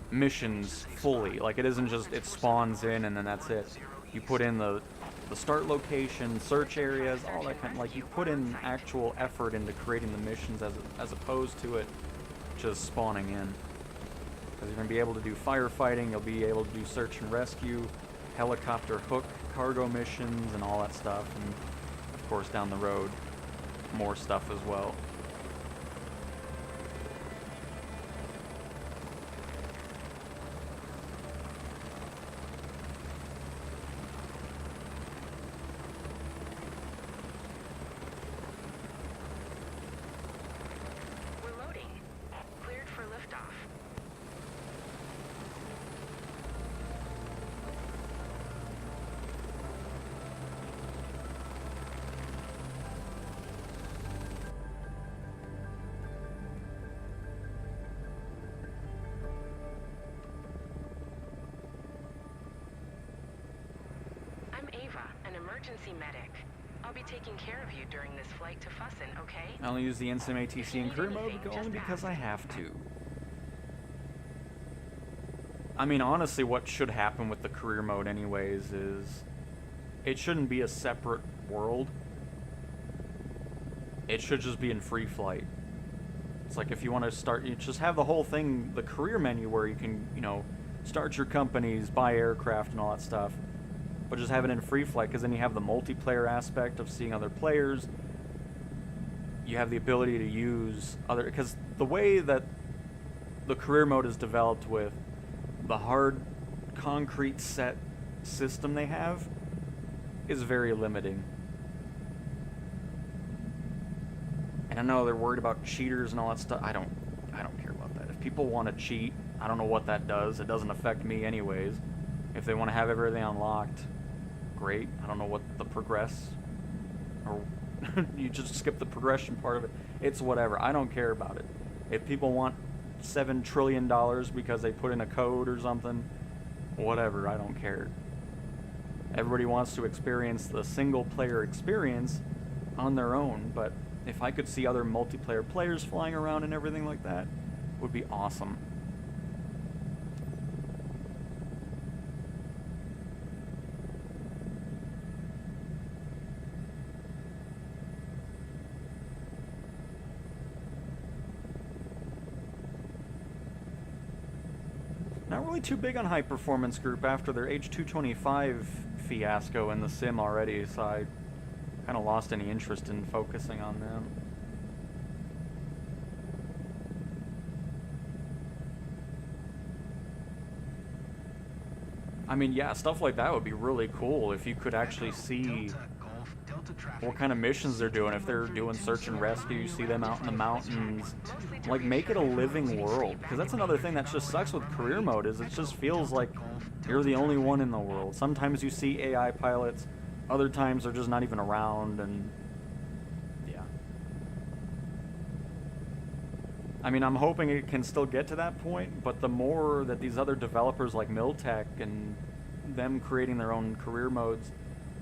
missions fully. Like, it isn't just it spawns in and then that's it. You put in the start location, search areas, all that kind of, like, you put in actual effort into creating the missions as opposed to it just spawning in. Because you're going to be able to do firefighting, you'll be able to do search and rescue, helicopter hook, cargo missions, and all that stuff. And, of course, down the road, more stuff as well. Emergency medic. I'll be taking care of you during this flight to Fussin, okay? I only use the NSIM ATC in career mode only because I have to. I mean, honestly, what should happen with the career mode anyways is it shouldn't be a separate world. It should just be in Free Flight. It's like if you want to start, you just have the whole thing, the career menu where you can, you know, start your companies, buy aircraft and all that stuff. But just have it in Free Flight, because then you have the multiplayer aspect of seeing other players. You have the ability to use other... Because the way that the career mode is developed with the hard concrete set system they have is very limiting. And I know they're worried about cheaters and all that stuff. I don't care about that. If people want to cheat, I don't know what that does. It doesn't affect me anyways. If they want to have everything unlocked, great. I don't know what the progress, or you just skip the progression part of it. It's whatever. I don't care about it. If people want $7 trillion because they put in a code or something, whatever. I don't care. Everybody wants to experience the single player experience on their own, but if I could see other multiplayer players flying around and everything like that, it would be awesome. Not really too big on High Performance Group after their H225 fiasco in the sim already, so I kind of lost any interest in focusing on them. I mean, yeah, stuff like that would be really cool if you could actually see what kind of missions they're doing. If they're doing search and rescue, you see them out in the mountains. Like, make it a living world. Because that's another thing that just sucks with career mode, is it just feels like you're the only one in the world. Sometimes you see AI pilots, other times they're just not even around, and yeah. I mean, I'm hoping it can still get to that point, but the more that these other developers like Miltech and them creating their own career modes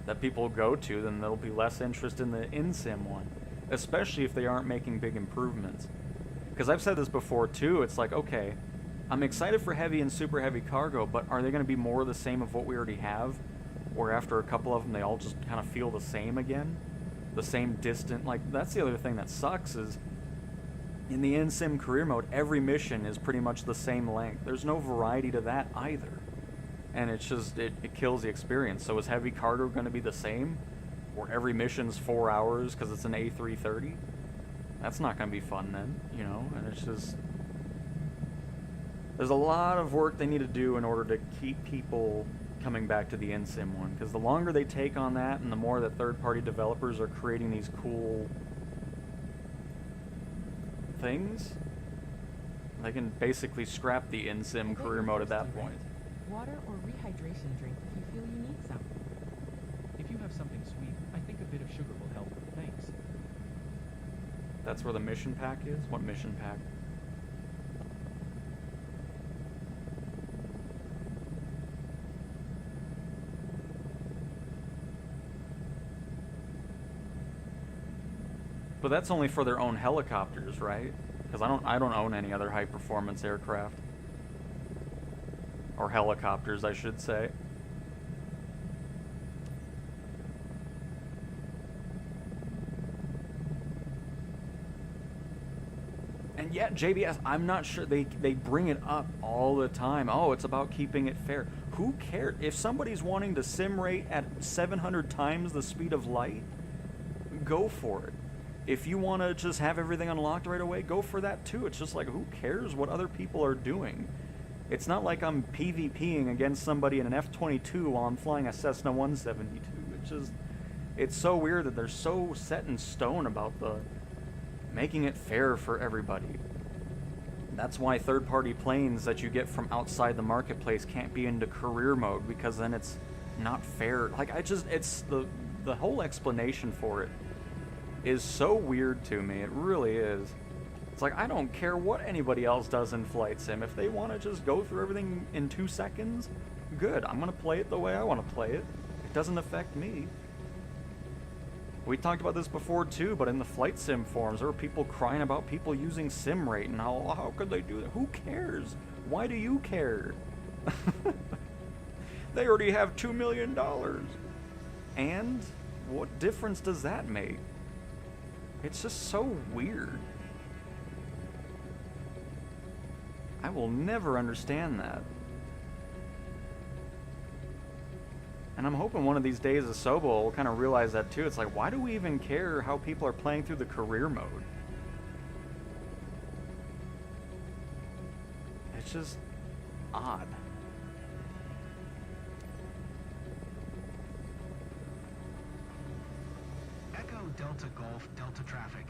that people go to, then there'll be less interest in the in-sim one, especially if they aren't making big improvements. Because I've said this before too, it's like, okay, I'm excited for heavy and super heavy cargo, but are they going to be more the same of what we already have? Or after a couple of them, they all just kind of feel the same again? The same distant, like, that's the other thing that sucks is, in the in-sim career mode, every mission is pretty much the same length. There's no variety to that either. And it's just, it kills the experience. So is heavy cargo going to be the same? Or every mission's 4 hours because it's an A330? That's not going to be fun then, you know? And it's just... There's a lot of work they need to do in order to keep people coming back to the in-sim one. Because the longer they take on that and the more that third-party developers are creating these cool things, they can basically scrap the in-sim career mode at that point. Water or rehydration drink if you feel you need some. If you have something sweet, I think a bit of sugar will help. Thanks. That's where the mission pack is? What mission pack? But that's only for their own helicopters, right? Because I don't own any other high performance aircraft. Or helicopters, I should say. And yet, JBS, I'm not sure, they bring it up all the time. Oh, it's about keeping it fair. Who cares? If somebody's wanting to sim rate at 700 times the speed of light, go for it. If you want to just have everything unlocked right away, go for that too. It's just like, who cares what other people are doing? It's not like I'm PvPing against somebody in an F-22 while I'm flying a Cessna 172. It's just, it's so weird that they're so set in stone about the making it fair for everybody. That's why third-party planes that you get from outside the marketplace can't be into career mode, because then it's not fair. Like, it's the whole explanation for it is so weird to me. It really is. It's like, I don't care what anybody else does in Flight Sim. If they want to just go through everything in 2 seconds, good. I'm going to play it the way I want to play it. It doesn't affect me. We talked about this before too, but in the Flight Sim forums, there were people crying about people using sim rate and how could they do that? Who cares? Why do you care? They already have $2 million. And what difference does that make? It's just so weird. I will never understand that. And I'm hoping one of these days Asobo will kind of realize that too. It's like, why do we even care how people are playing through the career mode? It's just odd. Echo Delta Golf Delta traffic.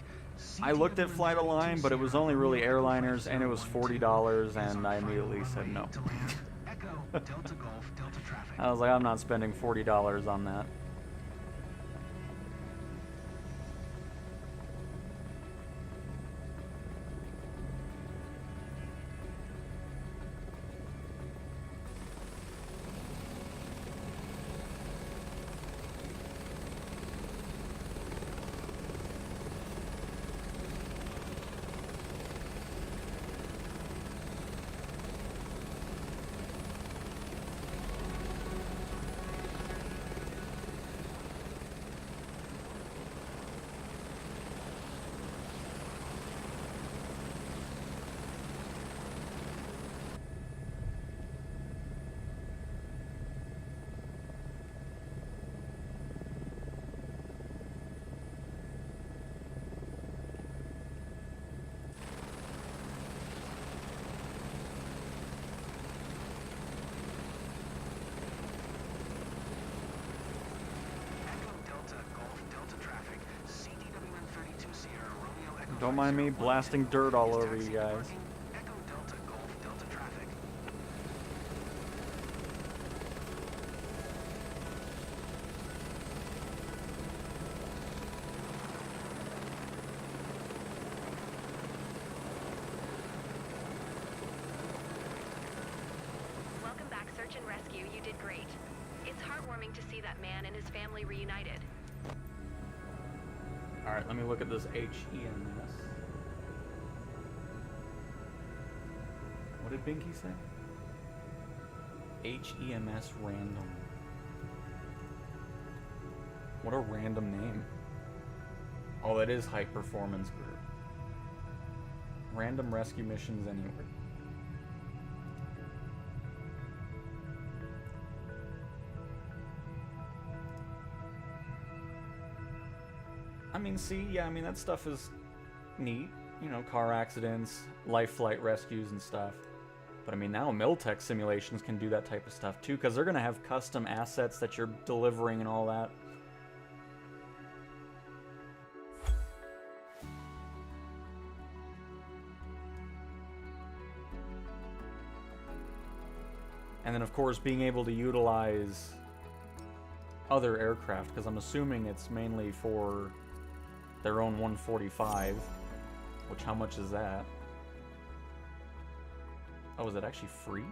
I looked at Flight Align, but it was only really airliners, and it was $40, and I immediately said no. Echo Delta Golf Delta traffic. I was like, I'm not spending $40 on that. Don't mind me blasting dirt all over you guys. Echo Delta Golf Delta traffic. search and rescue, you did great. It's heartwarming to see that man and his family reunited. Alright, let me look at this HEMS. What did Binky say? HEMS random. What a random name. Oh, it is High Performance Group. Random rescue missions anywhere. I mean, see, yeah, I mean, that stuff is neat. You know, car accidents, life flight rescues and stuff. But I mean, now Miltech simulations can do that type of stuff too, because they're going to have custom assets that you're delivering and all that. And then, of course, being able to utilize other aircraft, because I'm assuming it's mainly for their own 145, which, how much is that? Oh, is it actually free?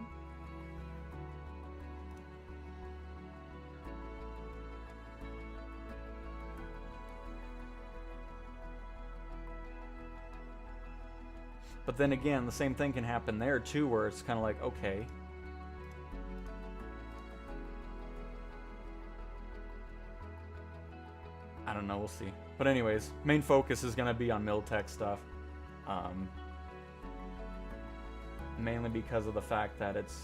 But then again, the same thing can happen there too, where it's kind of like, okay, I don't know, we'll see. But anyways, main focus is going to be on Miltech stuff. Mainly because of the fact that it's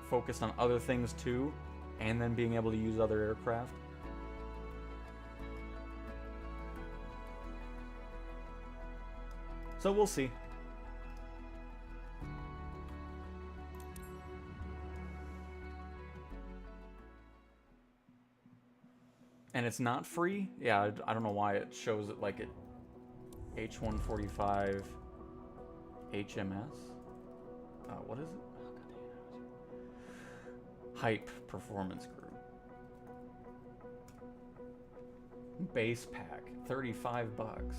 focused on other things too, and then being able to use other aircraft. So we'll see. And it's not free? Yeah, I don't know why it shows it like it H145 HMS. What is it? Oh, God dang it. Hype Performance Group. Base pack, 35 bucks.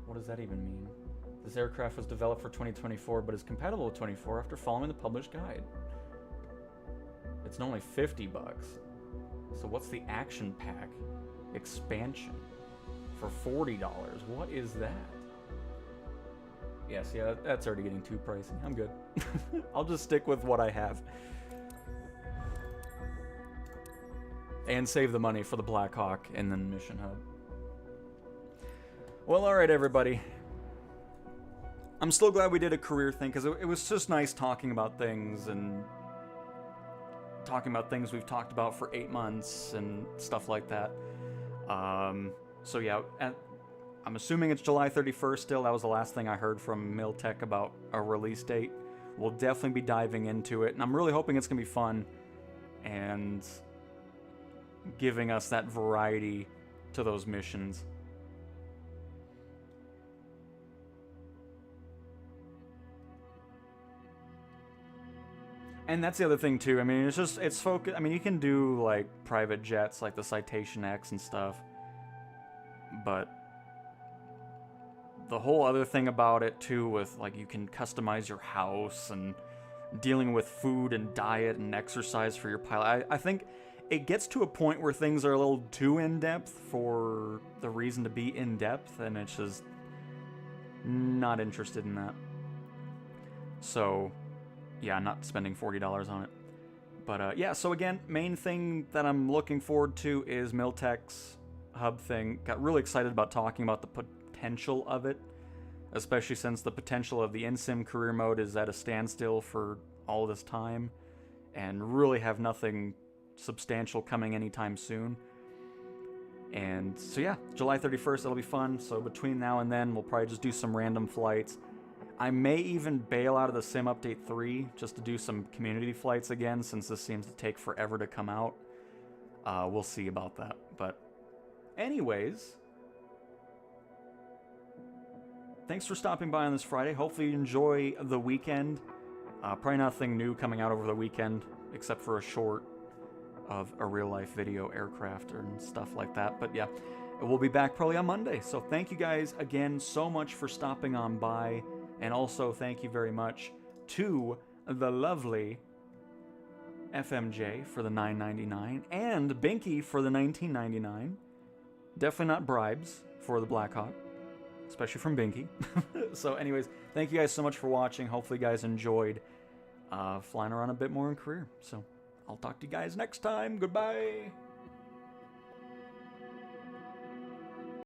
What does that even mean? This aircraft was developed for 2024, but is compatible with 24 after following the published guide. It's only 50 bucks. So what's the action pack expansion for $40? What is that? Yes, yeah, that's already getting too pricey. I'm good. I'll just stick with what I have. And save the money for the Black Hawk and then Mission Hub. Well, alright everybody. I'm still glad we did a career thing, because it was just nice talking about things and talking about things we've talked about for 8 months and stuff like that. So yeah, I'm assuming it's July 31st still. That was the last thing I heard from Miltech about a release date. We'll definitely be diving into it, and I'm really hoping it's going to be fun and giving us that variety to those missions. And that's the other thing too. I mean, it's focus. I mean, you can do like private jets, like the Citation X and stuff, but the whole other thing about it too, with like you can customize your house and dealing with food and diet and exercise for your pilot. I think it gets to a point where things are a little too in-depth for the reason to be in-depth, and it's just not interested in that. So yeah, I'm not spending $40 on it. But yeah, so again, main thing that I'm looking forward to is Miltech's hub thing. Got really excited about talking about the potential of it, especially since the potential of the InSim career mode is at a standstill for all this time, and really have nothing substantial coming anytime soon. And so yeah, July 31st, it'll be fun. So between now and then, we'll probably just do some random flights. I may even bail out of the Sim Update 3 just to do some community flights again, since this seems to take forever to come out. We'll see about that. But anyways, thanks for stopping by on this Friday. Hopefully you enjoy the weekend. Probably nothing new coming out over the weekend, except for a short of a real-life video aircraft and stuff like that. But yeah, we'll be back probably on Monday. So thank you guys again so much for stopping on by. And also, thank you very much to the lovely FMJ for the $9.99 and Binky for the $19.99. Definitely not bribes for the Blackhawk, especially from Binky. So anyways, thank you guys so much for watching. Hopefully you guys enjoyed flying around a bit more in career. So I'll talk to you guys next time. Goodbye.